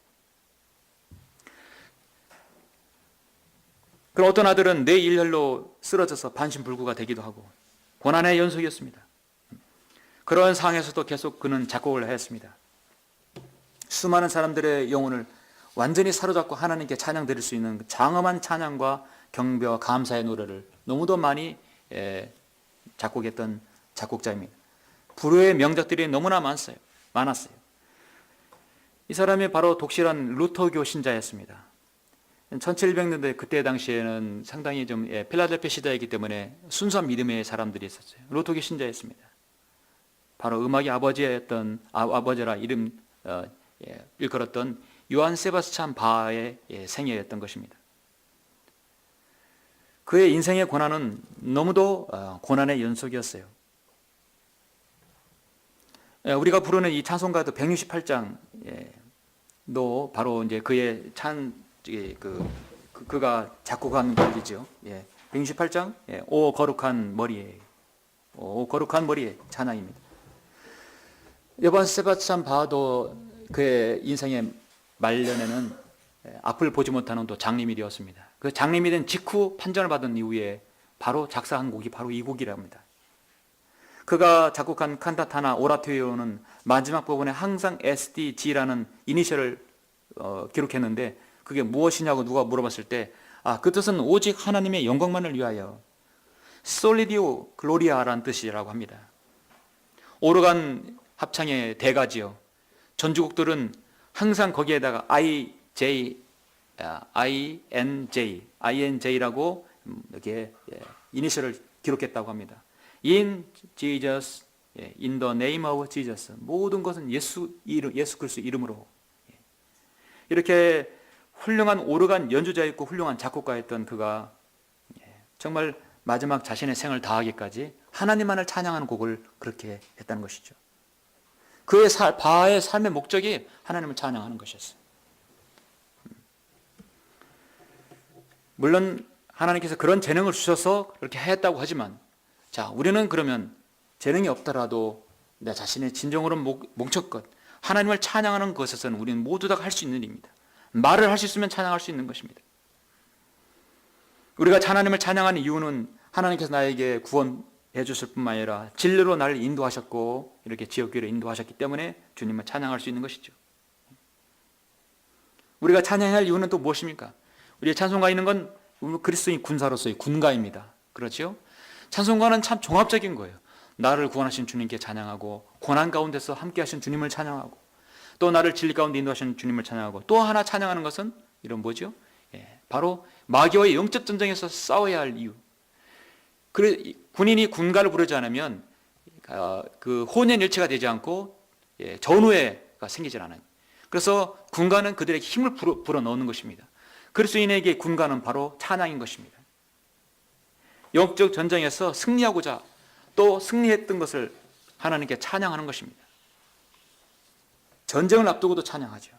그럼 어떤 아들은 뇌 일혈로 쓰러져서 반신불구가 되기도 하고 고난의 연속이었습니다. 그런 상황에서도 계속 그는 작곡을 했습니다. 수많은 사람들의 영혼을 완전히 사로잡고 하나님께 찬양 드릴 수 있는 장엄한 찬양과 경배와 감사의 노래를 너무도 많이 작곡했던 작곡자입니다. 불후의 명작들이 너무나 많았어요. 이 사람이 바로 독실한 루터교 신자였습니다. 1700년대 그때 당시에는 상당히 좀 필라델피아 시대이기 때문에 순수한 믿음의 사람들이 있었어요. 루터교 신자였습니다. 바로 음악의 아버지였던 아버지라 일컬었던 요한 세바스찬 바의 생애였던 것입니다. 그의 인생의 고난은 너무도 고난의 연속이었어요. 우리가 부르는 이 찬송가도 168장도 바로 이제 그의 그가 작곡한 곡이죠. 168장 오 거룩한 머리에 찬양입니다. 요한 세바스찬 바도 그의 인생의 말년에는 앞을 보지 못하는 또 장님이 되었습니다. 그 장님이 된 직후 판정을 받은 이후에 바로 작사한 곡이 바로 이 곡이라고 합니다. 그가 작곡한 칸타타나 오라토리오는 마지막 부분에 항상 SDG라는 이니셜을 기록했는데 그게 무엇이냐고 누가 물어봤을 때 그 뜻은 오직 하나님의 영광만을 위하여 솔리디오 글로리아라는 뜻이라고 합니다. 오르간 합창의 대가지요. 전주곡들은 항상 거기에다가 INJ라고 이렇게 이니셜을 기록했다고 합니다. In Jesus, in the name of Jesus. 모든 것은 예수 그리스도 이름으로. 이렇게 훌륭한 오르간 연주자였고 훌륭한 작곡가였던 그가 정말 마지막 자신의 생을 다하기까지 하나님만을 찬양하는 곡을 그렇게 했다는 것이죠. 그의 바하의 삶의 목적이 하나님을 찬양하는 것이었어요. 물론 하나님께서 그런 재능을 주셔서 그렇게 했다고 하지만, 자, 우리는 그러면 재능이 없더라도 내 자신의 진정으로 목적껏 하나님을 찬양하는 것에서는 우리는 모두 다 할 수 있는 일입니다. 말을 할 수 있으면 찬양할 수 있는 것입니다. 우리가 하나님을 찬양하는 이유는 하나님께서 나에게 구원해 주실 뿐만 아니라 진리로 나를 인도하셨고 이렇게 지옥길에 인도하셨기 때문에 주님을 찬양할 수 있는 것이죠. 우리가 찬양해야 할 이유는 또 무엇입니까? 우리의 찬송가 있는 건 그리스도인 군사로서의 군가입니다. 그렇죠? 찬송가는 참 종합적인 거예요. 나를 구원하신 주님께 찬양하고, 고난 가운데서 함께 하신 주님을 찬양하고, 또 나를 진리 가운데 인도하신 주님을 찬양하고, 또 하나 찬양하는 것은 이런 뭐죠? 바로 마귀와의 영적 전쟁에서 싸워야 할 이유. 군인이 군가를 부르지 않으면 그 혼연일체가 되지 않고 전우회가 생기질 않아요. 그래서 군가는 그들에게 힘을 불어넣는 것입니다. 그리스도인에게 군가는 바로 찬양인 것입니다. 영적 전쟁에서 승리하고자 또 승리했던 것을 하나님께 찬양하는 것입니다. 전쟁을 앞두고도 찬양하죠.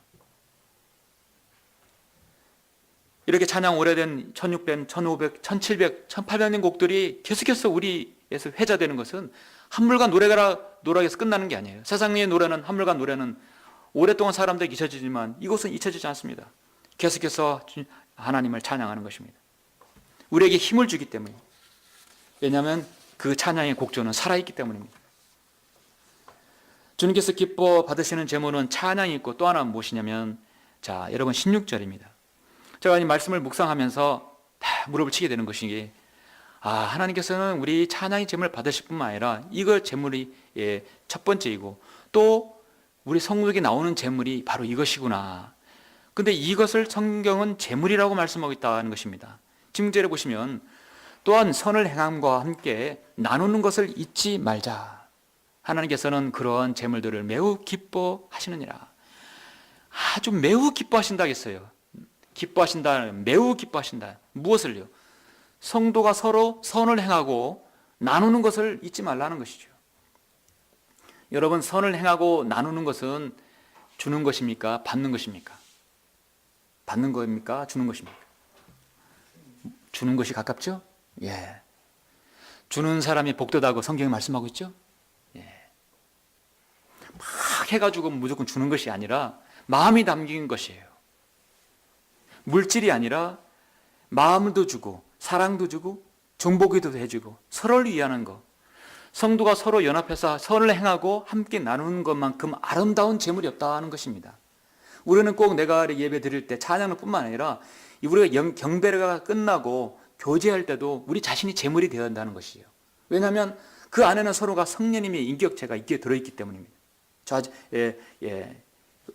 이렇게 찬양 오래된 1600, 1500, 1700, 1800년 곡들이 계속해서 우리에서 회자되는 것은 한물간 노래에서 끝나는 게 아니에요. 세상의 노래는, 한물간 노래는 오랫동안 사람들에게 잊혀지지만 이것은 잊혀지지 않습니다. 계속해서 하나님을 찬양하는 것입니다. 우리에게 힘을 주기 때문입니다. 왜냐하면 그 찬양의 곡조는 살아있기 때문입니다. 주님께서 기뻐 받으시는 제목은 찬양이 있고 또 하나는 무엇이냐면, 자, 여러분 16절입니다. 제가 이 말씀을 묵상하면서 다 무릎을 치게 되는 것이, 하나님께서는 우리 찬양의 제물을 받으실 뿐만 아니라 이걸 제물이 첫 번째이고 또 우리 성국에 나오는 제물이 바로 이것이구나. 근데 이것을 성경은 제물이라고 말씀하고 있다는 것입니다. 16절에 보시면, 또한 선을 행함과 함께 나누는 것을 잊지 말자. 하나님께서는 그러한 제물들을 매우 기뻐하시느니라. 아주 매우 기뻐하신다겠어요. 기뻐하신다, 매우 기뻐하신다. 무엇을요? 성도가 서로 선을 행하고 나누는 것을 잊지 말라는 것이죠. 여러분, 선을 행하고 나누는 것은 주는 것입니까? 받는 것입니까? 받는 겁니까? 주는 것입니까? 주는 것이 가깝죠? 예. 주는 사람이 복되다고 성경이 말씀하고 있죠? 예. 막 해가지고 무조건 주는 것이 아니라 마음이 담긴 것이에요. 물질이 아니라 마음도 주고 사랑도 주고 정복기도 해주고 서로를 위하는 것. 성도가 서로 연합해서 선을 행하고 함께 나누는 것만큼 아름다운 제물이 없다는 것입니다. 우리는 꼭 내가 예배 드릴 때 찬양을 뿐만 아니라 우리가 경배가 끝나고 교제할 때도 우리 자신이 제물이 되어야 한다는 것이에요. 왜냐하면 그 안에는 서로가 성령님의 인격체가 있게 들어있기 때문입니다.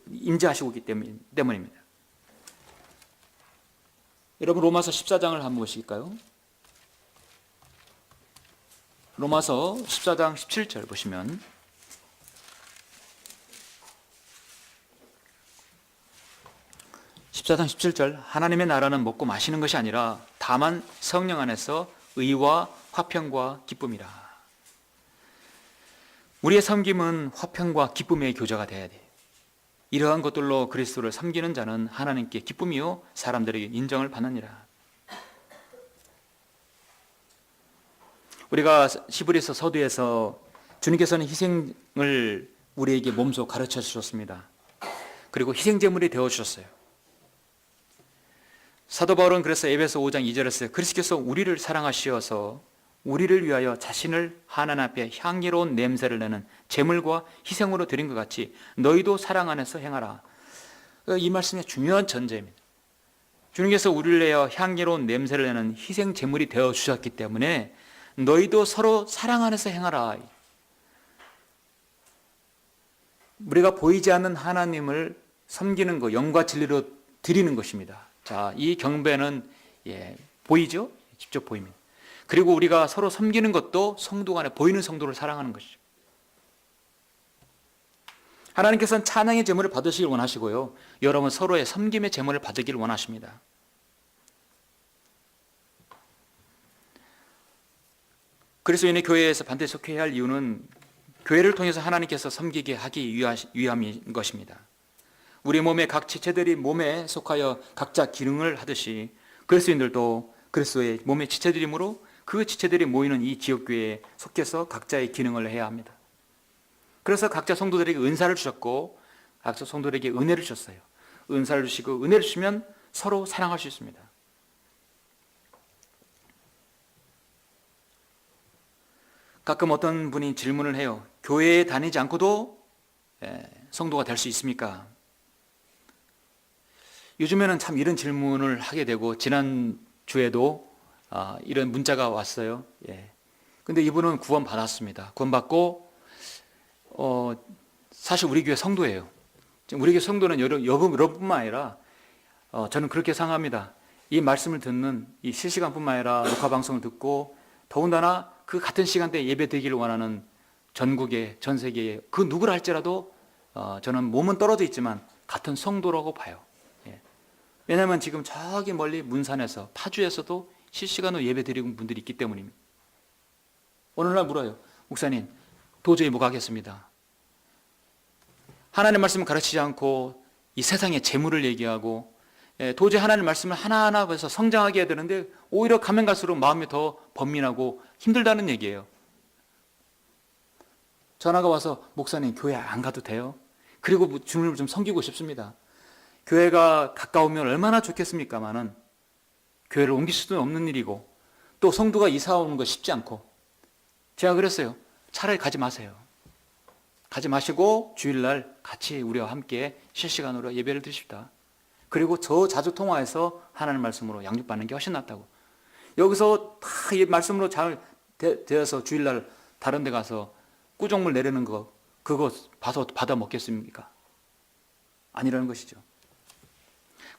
임재하시고 있기 때문입니다. 여러분, 로마서 14장을 한번 보실까요? 로마서 14장 17절 보시면, (14장 17절) 하나님의 나라는 먹고 마시는 것이 아니라 다만 성령 안에서 의와 화평과 기쁨이라. 우리의 섬김은 화평과 기쁨의 교제가 되어야 돼요. 이러한 것들로 그리스도를 섬기는 자는 하나님께 기쁨이요 사람들에게 인정을 받느니라. 우리가 히브리서 서두에서 주님께서는 희생을 우리에게 몸소 가르쳐 주셨습니다. 그리고 희생제물이 되어주셨어요. 사도 바울은 그래서 에베소 5장 2절에서 그리스도께서 우리를 사랑하시어서 우리를 위하여 자신을 하나님 앞에 향기로운 냄새를 내는 제물과 희생으로 드린 것 같이 너희도 사랑 안에서 행하라. 이 말씀이 중요한 전제입니다. 주님께서 우리를 위하여 향기로운 냄새를 내는 희생 제물이 되어주셨기 때문에 너희도 서로 사랑 안에서 행하라. 우리가 보이지 않는 하나님을 섬기는 것, 영과 진리로 드리는 것입니다. 자, 이 경배는 보이죠? 직접 보입니다. 그리고 우리가 서로 섬기는 것도 성도 간에 보이는 성도를 사랑하는 것이죠. 하나님께서는 찬양의 제물을 받으시길 원하시고요, 여러분 서로의 섬김의 제물을 받으길 원하십니다. 그리스도인의 교회에서 반드시 속해야 할 이유는 교회를 통해서 하나님께서 섬기게 하기 위함인 것입니다. 우리 몸의 각 지체들이 몸에 속하여 각자 기능을 하듯이 그리스도인들도 그리스도의 몸의 지체들이므로 그 지체들이 모이는 이 지역교회에 속해서 각자의 기능을 해야 합니다. 그래서 각자 성도들에게 은사를 주셨고 각자 성도들에게 은혜를 주셨어요. 은사를 주시고 은혜를 주시면 서로 사랑할 수 있습니다. 가끔 어떤 분이 질문을 해요. 교회에 다니지 않고도 성도가 될 수 있습니까? 요즘에는 참 이런 질문을 하게 되고, 지난 주에도 이런 문자가 왔어요. 근데 이분은 구원 받았습니다. 구원 받고 사실 우리 교회 성도예요. 우리 교회 성도는 여러분뿐만 아니라 저는 그렇게 생각합니다. 이 말씀을 듣는 이 실시간뿐만 아니라 녹화 방송을 듣고 더군다나 그 같은 시간대에 예배 드리기를 원하는 전국의 전 세계의 그 누구라 할지라도 저는 몸은 떨어져 있지만 같은 성도라고 봐요. 왜냐하면 지금 저기 멀리 문산에서 파주에서도 실시간으로 예배 드리는 분들이 있기 때문입니다. 오늘날 물어요. 목사님, 도저히 못 가겠습니다. 하나님의 말씀을 가르치지 않고 이 세상의 재물을 얘기하고 도저히 하나님의 말씀을 하나하나 해서 성장하게 해야 되는데 오히려 가면 갈수록 마음이 더 번민하고 힘들다는 얘기예요. 전화가 와서 목사님 교회 안 가도 돼요? 그리고 주님을 좀 섬기고 싶습니다. 교회가 가까우면 얼마나 좋겠습니까마는 교회를 옮길 수도 없는 일이고 또 성도가 이사 오는 거 쉽지 않고 제가 그랬어요. 차라리 가지 마세요. 가지 마시고 주일날 같이 우리와 함께 실시간으로 예배를 드십시다. 그리고 저 자주 통화해서 하나님 말씀으로 양육받는 게 훨씬 낫다고. 여기서 다 이 말씀으로 잘 되어서 주일날 다른 데 가서 꾸종물 내리는 거 그거 봐서 받아 먹겠습니까? 아니라는 것이죠.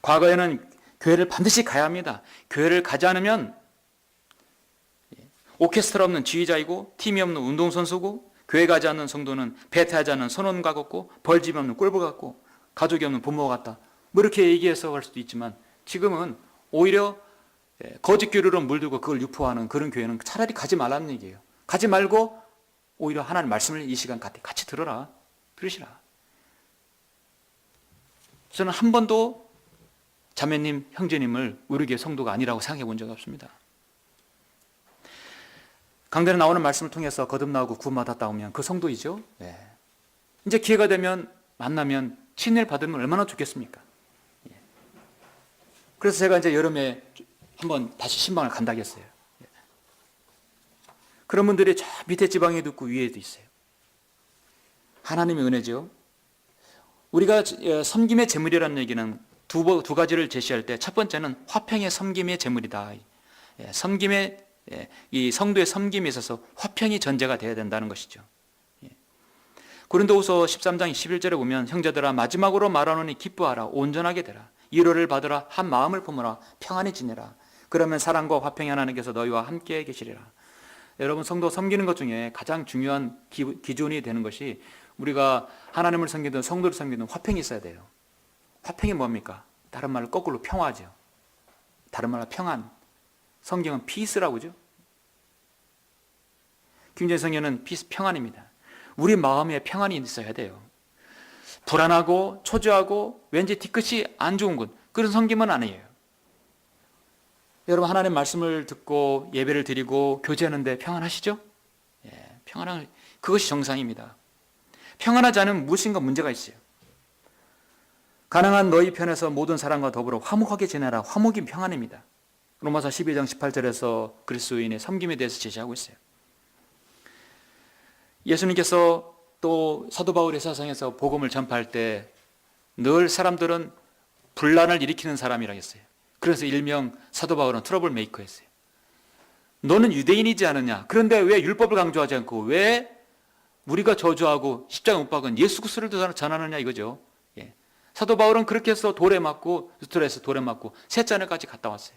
과거에는 교회를 반드시 가야 합니다. 교회를 가지 않으면 오케스트라 없는 지휘자이고 팀이 없는 운동선수고 교회 가지 않는 성도는 배태하지 않는 선원과 같고 벌집이 없는 꿀벌 같고 가족이 없는 부모와 같다. 뭐 이렇게 얘기해서 할 수도 있지만 지금은 오히려 거짓 교류로 물들고 그걸 유포하는 그런 교회는 차라리 가지 말라는 얘기예요. 가지 말고 오히려 하나님 말씀을 이 시간 같이 들으시라. 저는 한 번도 자매님, 형제님을 우리 교회 성도가 아니라고 생각해 본 적이 없습니다. 강단에 나오는 말씀을 통해서 거듭나고 구원받았다 오면 그 성도이죠. 이제 기회가 되면 만나면 친애를 받으면 얼마나 좋겠습니까? 그래서 제가 이제 여름에 한번 다시 신방을 간다고 했어요. 그런 분들이 저 밑에 지방에도 있고 위에도 있어요. 하나님의 은혜죠. 우리가 섬김의 제물이라는 얘기는 두 가지를 제시할 때 첫 번째는 화평의 섬김의 제물이다. 섬김의 이 성도의 섬김에 있어서 화평이 전제가 되어야 된다는 것이죠. 고린도후서 13장 11절에 보면 형제들아 마지막으로 말하노니 기뻐하라 온전하게 되라 위로를 받으라 한 마음을 품으라 평안히 지내라 그러면 사랑과 화평이 하나님께서 너희와 함께 계시리라. 여러분 성도 섬기는 것 중에 가장 중요한 기준이 되는 것이 우리가 하나님을 섬기든 성도를 섬기든 화평이 있어야 돼요. 화평이 뭡니까? 다른 말로 거꾸로 평화죠. 다른 말로 평안. 성경은 피스라고 하죠. 김정일 성경은 피스 평안입니다. 우리 마음에 평안이 있어야 돼요. 불안하고 초조하고 왠지 뒤끝이 안 좋은 것 그런 섬김은 아니에요. 여러분 하나님 말씀을 듣고 예배를 드리고 교제하는데 평안하시죠? 평안한 그것이 정상입니다. 평안하지 않으면 무엇인가 문제가 있어요. 가능한 너희 편에서 모든 사람과 더불어 화목하게 지내라. 화목이 평안입니다. 로마서 12장 18절에서 그리스도인의 섬김에 대해서 제시하고 있어요. 예수님께서 또 사도 바울의 세상에서 복음을 전파할 때 늘 사람들은 분란을 일으키는 사람이라고 했어요. 그래서 일명 사도 바울은 트러블 메이커였어요. 너는 유대인이지 않느냐? 그런데 왜 율법을 강조하지 않고 왜 우리가 저주하고 십자가 못 박은 예수 그리스도를 전하느냐 이거죠. 사도 바울은 그렇게 해서 돌에 맞고 스트레스 돌에 맞고 셋자늘까지 갔다 왔어요.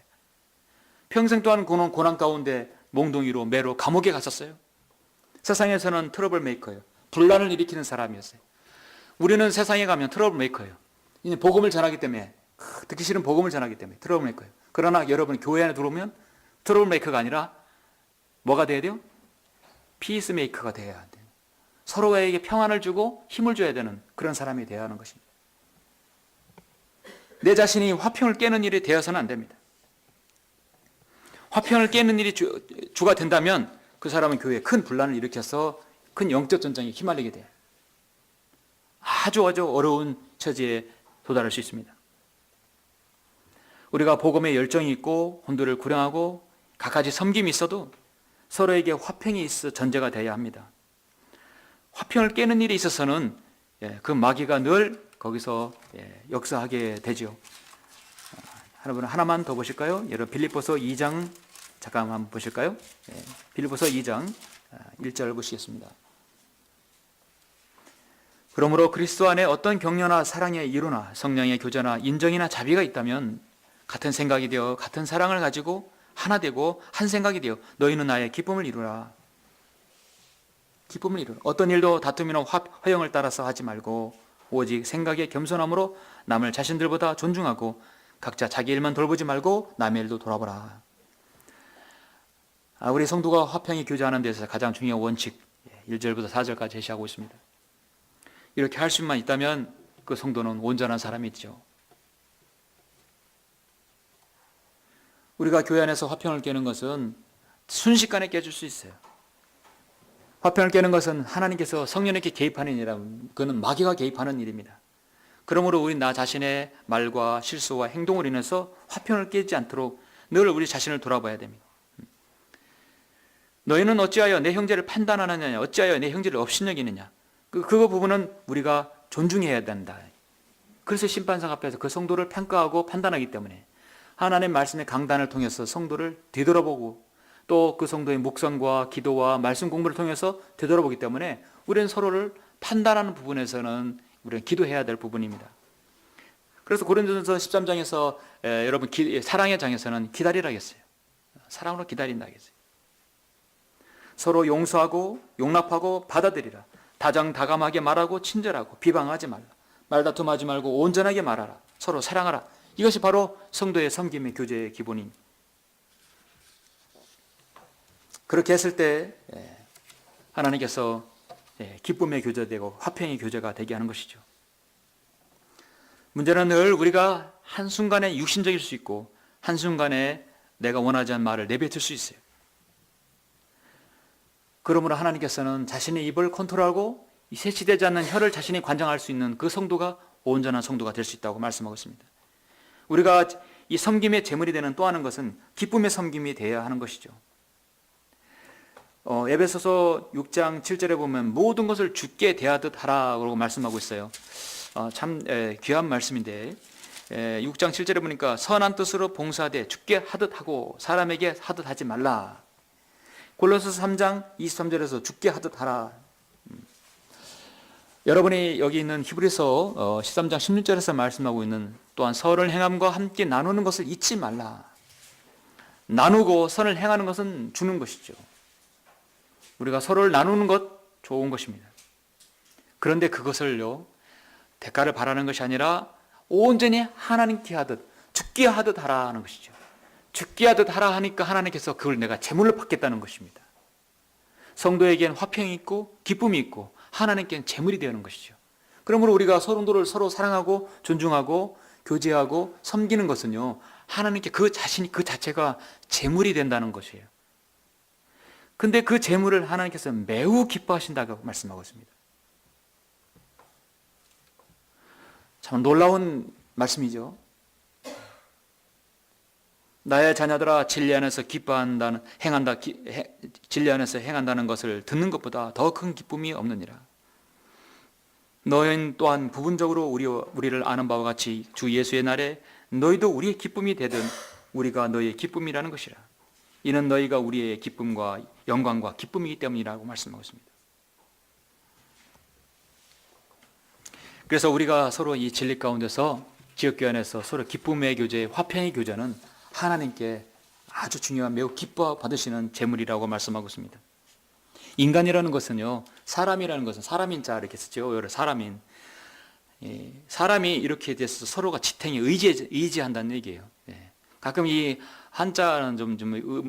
평생 동안 고난 가운데 몽둥이로 매로 감옥에 갔었어요. 세상에서는 트러블 메이커예요. 분란을 일으키는 사람이었어요. 우리는 세상에 가면 트러블 메이커예요. 복음을 전하기 때문에, 듣기 싫은 복음을 전하기 때문에 트러블 메이커예요. 그러나 여러분 교회 안에 들어오면 트러블 메이커가 아니라 뭐가 돼야 돼요? 피스 메이커가 돼야 돼요. 서로에게 평안을 주고 힘을 줘야 되는 그런 사람이 되어야 하는 것입니다. 내 자신이 화평을 깨는 일이 되어서는 안 됩니다. 화평을 깨는 일이 주가 된다면 그 사람은 교회에 큰 분란을 일으켜서 큰 영적 전쟁에 휘말리게 돼요. 아주 어려운 처지에 도달할 수 있습니다. 우리가 복음에 열정이 있고 혼도를 구령하고 갖가지 섬김이 있어도 서로에게 화평이 있어 전제가 되어야 합니다. 화평을 깨는 일에 있어서는 그 마귀가 늘 거기서 역사하게 되죠. 여러분 하나만 더 보실까요? 여러분 빌립보서 2장 잠깐 한번 보실까요? 빌립보서 2장 1절 보시겠습니다. 그러므로 그리스도 안에 어떤 격려나 사랑의 이루나 성령의 교제나 인정이나 자비가 있다면 같은 생각이 되어 같은 사랑을 가지고 하나 되고 한 생각이 되어 너희는 나의 기쁨을 이루라. 기쁨을 이루라. 어떤 일도 다툼이나 화형을 따라서 하지 말고 오직 생각의 겸손함으로 남을 자신들보다 존중하고 각자 자기 일만 돌보지 말고 남의 일도 돌아보라. 우리 성도가 화평히 교제하는 데서 가장 중요한 원칙 1절부터 4절까지 제시하고 있습니다. 이렇게 할 수만 있다면 그 성도는 온전한 사람이죠. 우리가 교회 안에서 화평을 깨는 것은 순식간에 깨질 수 있어요. 화평을 깨는 것은 하나님께서 성령님께 개입하는 일이라, 그는 마귀가 개입하는 일입니다. 그러므로 우리 나 자신의 말과 실수와 행동으로 인해서 화평을 깨지 않도록 늘 우리 자신을 돌아봐야 됩니다. 너희는 어찌하여 내 형제를 판단하느냐, 어찌하여 내 형제를 업신여기느냐. 그 부분은 우리가 존중해야 된다. 그래서 심판상 앞에서 그 성도를 평가하고 판단하기 때문에 하나님의 말씀의 강단을 통해서 성도를 되돌아보고 또 그 성도의 묵상과 기도와 말씀 공부를 통해서 되돌아보기 때문에 우리는 서로를 판단하는 부분에서는 우리는 기도해야 될 부분입니다. 그래서 고린도전서 13장에서 여러분 사랑의 장에서는 기다리라 했어요. 사랑으로 기다린다 했어요. 서로 용서하고 용납하고 받아들이라. 다정다감하게 말하고 친절하고 비방하지 말라. 말다툼하지 말고 온전하게 말하라. 서로 사랑하라. 이것이 바로 성도의 섬김의 교제의 기본입니다. 그렇게 했을 때 하나님께서 기쁨의 교제되고 화평의 교제가 되게 하는 것이죠. 문제는 늘 우리가 한순간에 육신적일 수 있고 한순간에 내가 원하지 않는 말을 내뱉을 수 있어요. 그러므로 하나님께서는 자신의 입을 컨트롤하고 세치되지 않는 혀를 자신이 관장할 수 있는 그 성도가 온전한 성도가 될 수 있다고 말씀하고 있습니다. 우리가 이 섬김의 제물이 되는 또 하는 것은 기쁨의 섬김이 되어야 하는 것이죠. 에베소서 6장 7절에 보면 모든 것을 주께 대하듯 하라고 말씀하고 있어요. 참 귀한 말씀인데 6장 7절에 보니까 선한 뜻으로 봉사하되 주께 하듯 하고 사람에게 하듯 하지 말라. 골로새서 3장 23절에서 주께 하듯 하라. 여러분이 여기 있는 히브리서 13장 16절에서 말씀하고 있는 또한 선을 행함과 함께 나누는 것을 잊지 말라. 나누고 선을 행하는 것은 주는 것이죠. 우리가 서로를 나누는 것 좋은 것입니다. 그런데 그것을요 대가를 바라는 것이 아니라 온전히 하나님께 하듯 주께 하듯 하라 하는 것이죠. 주께 하듯 하라 하니까 하나님께서 그걸 내가 제물로 받겠다는 것입니다. 성도에겐 화평이 있고 기쁨이 있고 하나님께는 제물이 되는 것이죠. 그러므로 우리가 서로를 서로 사랑하고 존중하고 교제하고 섬기는 것은요 하나님께 그 자체가 제물이 된다는 것이에요. 근데 그 제물을 하나님께서 매우 기뻐하신다고 말씀하고 있습니다. 참 놀라운 말씀이죠. 나의 자녀들아 진리 안에서 기뻐한다는 진리 안에서 행한다는 것을 듣는 것보다 더 큰 기쁨이 없느니라. 너희는 또한 부분적으로 우리를 아는 바와 같이 주 예수의 날에 너희도 우리의 기쁨이 되든 우리가 너희의 기쁨이라는 것이라. 이는 너희가 우리의 기쁨과 영광과 기쁨이기 때문이라고 말씀하고 있습니다. 그래서 우리가 서로 이 진리 가운데서 지역교회 안에서 서로 기쁨의 교제, 화평의 교제는 하나님께 아주 중요한 매우 기뻐 받으시는 제물이라고 말씀하고 있습니다. 인간이라는 것은요, 사람이라는 것은 사람인 자 이렇게 쓰죠. 사람인. 사람이 이렇게 돼서 서로가 지탱이 의지한다는 얘기예요. 가끔 이 한자는 좀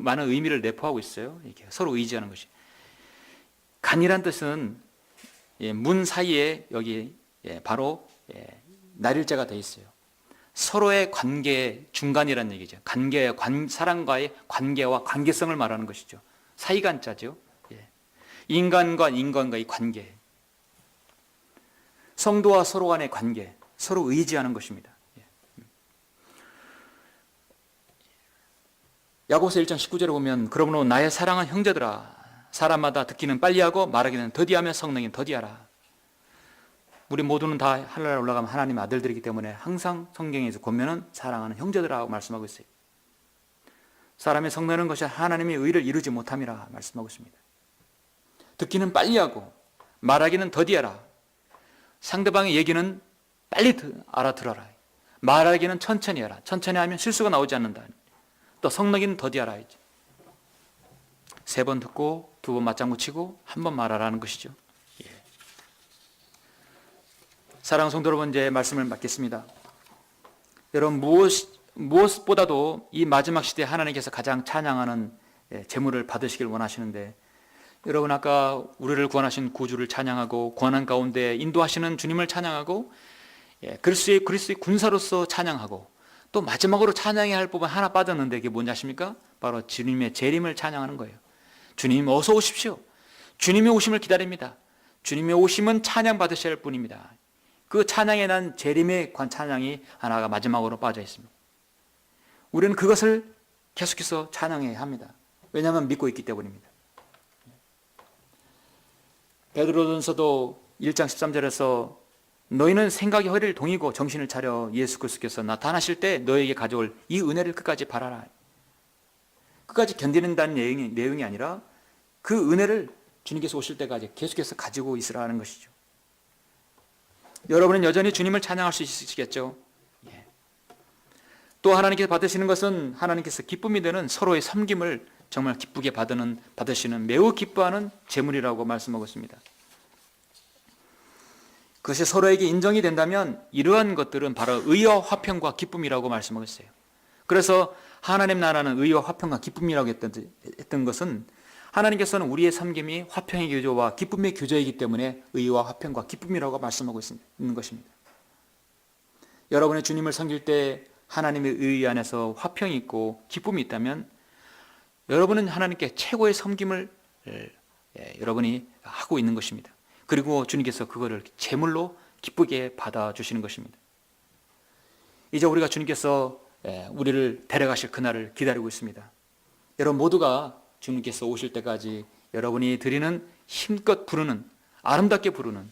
많은 의미를 내포하고 있어요. 이렇게 서로 의지하는 것이. 간이란 뜻은 문 사이에 여기 바로 날일자가 되어 있어요. 서로의 관계 중간이라는 얘기죠. 사람과의 관계와 관계성을 말하는 것이죠. 사이간자죠. 인간과 인간과의 관계, 성도와 서로 간의 관계, 서로 의지하는 것입니다. 야고보서 1장 19절에 보면 그러므로 나의 사랑하는 형제들아 사람마다 듣기는 빨리하고 말하기는 더디하며 성능이 더디하라. 우리 모두는 다 하늘나라에 올라가면 하나님의 아들들이기 때문에 항상 성경에서 보면은 사랑하는 형제들아라고 말씀하고 있어요. 사람의 성내는 것이 하나님의 의를 이루지 못함이라 말씀하고 있습니다. 듣기는 빨리하고 말하기는 더디하라. 상대방의 얘기는 빨리 알아들어라. 말하기는 천천히 해라. 천천히 하면 실수가 나오지 않는다. 또 성내기는 더디하라. 3번 듣고 2번 맞장구 치고 1번 말하라는 것이죠. 사랑하는 성도 여러분, 이제 말씀을 맡겠습니다. 여러분, 무엇보다도 이 마지막 시대에 하나님께서 가장 찬양하는 제물을 받으시길 원하시는데, 여러분 아까 우리를 구원하신 구주를 찬양하고 고난 가운데 인도하시는 주님을 찬양하고 그리스도의 군사로서 찬양하고 또 마지막으로 찬양해야 할 부분 하나 빠졌는데 그게 뭔지 아십니까? 바로 주님의 재림을 찬양하는 거예요. 주님 어서 오십시오. 주님의 오심을 기다립니다. 주님의 오심은 찬양 받으셔야 할 뿐입니다. 그 찬양에 난 재림의 찬양이 하나가 마지막으로 빠져 있습니다. 우리는 그것을 계속해서 찬양해야 합니다. 왜냐하면 믿고 있기 때문입니다. 베드로전서도 1장 13절에서 너희는 생각의 허리를 동이고 정신을 차려 예수 그리스도께서 나타나실 때 너에게 가져올 이 은혜를 끝까지 바라라. 끝까지 견디는다는 내용이 아니라 그 은혜를 주님께서 오실 때까지 계속해서 가지고 있으라는 것이죠. 여러분은 여전히 주님을 찬양할 수 있으시겠죠? 또 하나님께서 받으시는 것은 하나님께서 기쁨이 되는 서로의 섬김을 정말 기쁘게 받으시는 매우 기뻐하는 제물이라고 말씀하고 있습니다. 그것이 서로에게 인정이 된다면 이러한 것들은 바로 의와 화평과 기쁨이라고 말씀하고 있어요. 그래서 하나님 나라는 의와 화평과 기쁨이라고 했던 것은 하나님께서는 우리의 섬김이 화평의 교조와 기쁨의 교조이기 때문에 의와 화평과 기쁨이라고 말씀하고 있는 것입니다. 여러분의 주님을 섬길 때 하나님의 의 안에서 화평이 있고 기쁨이 있다면 여러분은 하나님께 최고의 섬김을 여러분이 하고 있는 것입니다. 그리고 주님께서 그거를 제물로 기쁘게 받아주시는 것입니다. 이제 우리가 주님께서 우리를 데려가실 그날을 기다리고 있습니다. 여러분 모두가 주님께서 오실 때까지 여러분이 드리는 힘껏 부르는, 아름답게 부르는,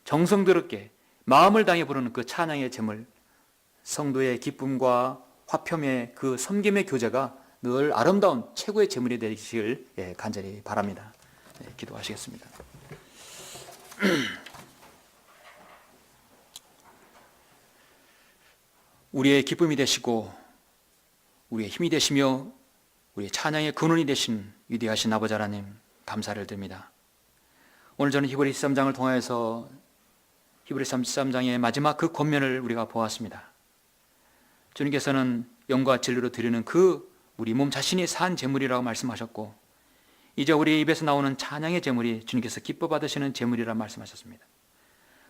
정성스럽게 마음을 다해 부르는 그 찬양의 제물, 성도의 기쁨과 화평의 그 섬김의 교제가 늘 아름다운 최고의 제물이 되시길 간절히 바랍니다. 기도하시겠습니다. 우리의 기쁨이 되시고 우리의 힘이 되시며 우리의 찬양의 근원이 되신 위대하신 아버지 하나님 감사를 드립니다. 오늘 저는 히브리서 13장을 통하여서 히브리서 13장의 마지막 그 권면을 우리가 보았습니다. 주님께서는 영과 진리로 드리는 그 우리 몸 자신이 산 제물이라고 말씀하셨고 이제 우리 입에서 나오는 찬양의 제물이 주님께서 기뻐 받으시는 제물이라고 말씀하셨습니다.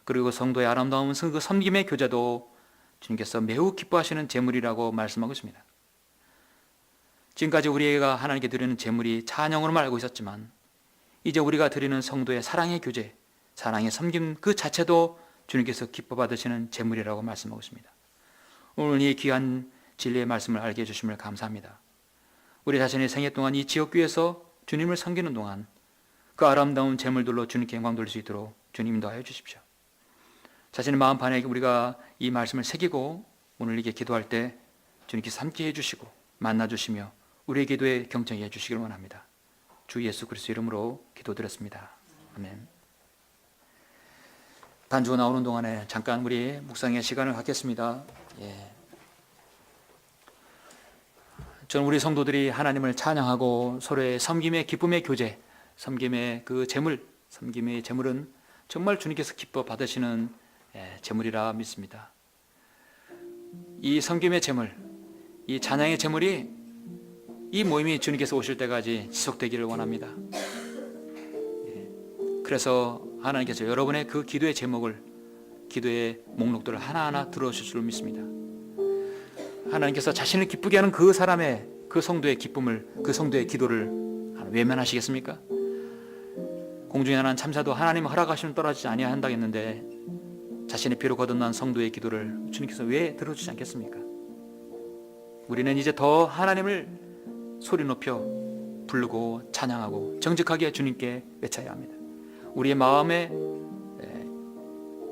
그리고 성도의 아름다운 그 섬김의 교제도 주님께서 매우 기뻐하시는 제물이라고 말씀하고 있습니다. 지금까지 우리가 하나님께 드리는 제물이 찬양으로만 알고 있었지만 이제 우리가 드리는 성도의 사랑의 교제, 사랑의 섬김 그 자체도 주님께서 기뻐 받으시는 제물이라고 말씀하고 있습니다. 오늘 이 귀한 진리의 말씀을 알게 해주심을 감사합니다. 우리 자신의 생애 동안 이 지역교회에서 주님을 섬기는 동안 그 아름다운 제물들로 주님께 영광 돌릴 수 있도록 주님 인도하여 주십시오. 자신의 마음판에 우리가 이 말씀을 새기고 오늘 이게 기도할 때 주님께서 함께 해주시고 만나주시며 우리의 기도에 경청해 주시길 원합니다. 주 예수 그리스도 이름으로 기도드렸습니다. 아멘. 단주가 나오는 동안에 잠깐 우리 묵상의 시간을 갖겠습니다. 저는 우리 성도들이 하나님을 찬양하고 서로의 섬김의 기쁨의 교제, 섬김의 그 제물, 섬김의 제물은 정말 주님께서 기뻐 받으시는 제물이라 믿습니다. 이 섬김의 제물, 이 찬양의 제물이 이 모임이 주님께서 오실 때까지 지속되기를 원합니다. 그래서 하나님께서 여러분의 그 기도의 제목을, 기도의 목록들을 하나하나 들어주실 줄 믿습니다. 하나님께서 자신을 기쁘게 하는 그 사람의, 그 성도의 기쁨을, 그 성도의 기도를 외면하시겠습니까? 공중에 나는 참사도 하나님 허락하시면 떨어지지 아니한다 했는데 자신의 피로 거듭난 성도의 기도를 주님께서 왜 들어주지 않겠습니까? 우리는 이제 더 하나님을 소리 높여 부르고 찬양하고 정직하게 주님께 외쳐야 합니다. 우리의 마음의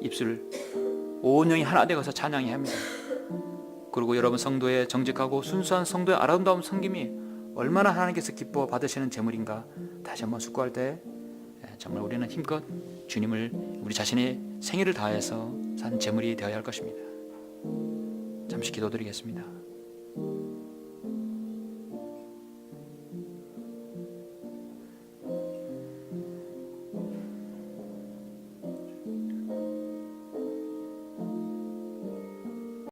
입술 온영이 하나 되어서 찬양해야 합니다. 그리고 여러분 성도의 정직하고 순수한 성도의 아름다운 섬김이 얼마나 하나님께서 기뻐 받으시는 제물인가 다시 한번 숙고할 때 정말 우리는 힘껏 주님을 우리 자신의 생애를 다해서 산 제물이 되어야 할 것입니다. 잠시 기도드리겠습니다.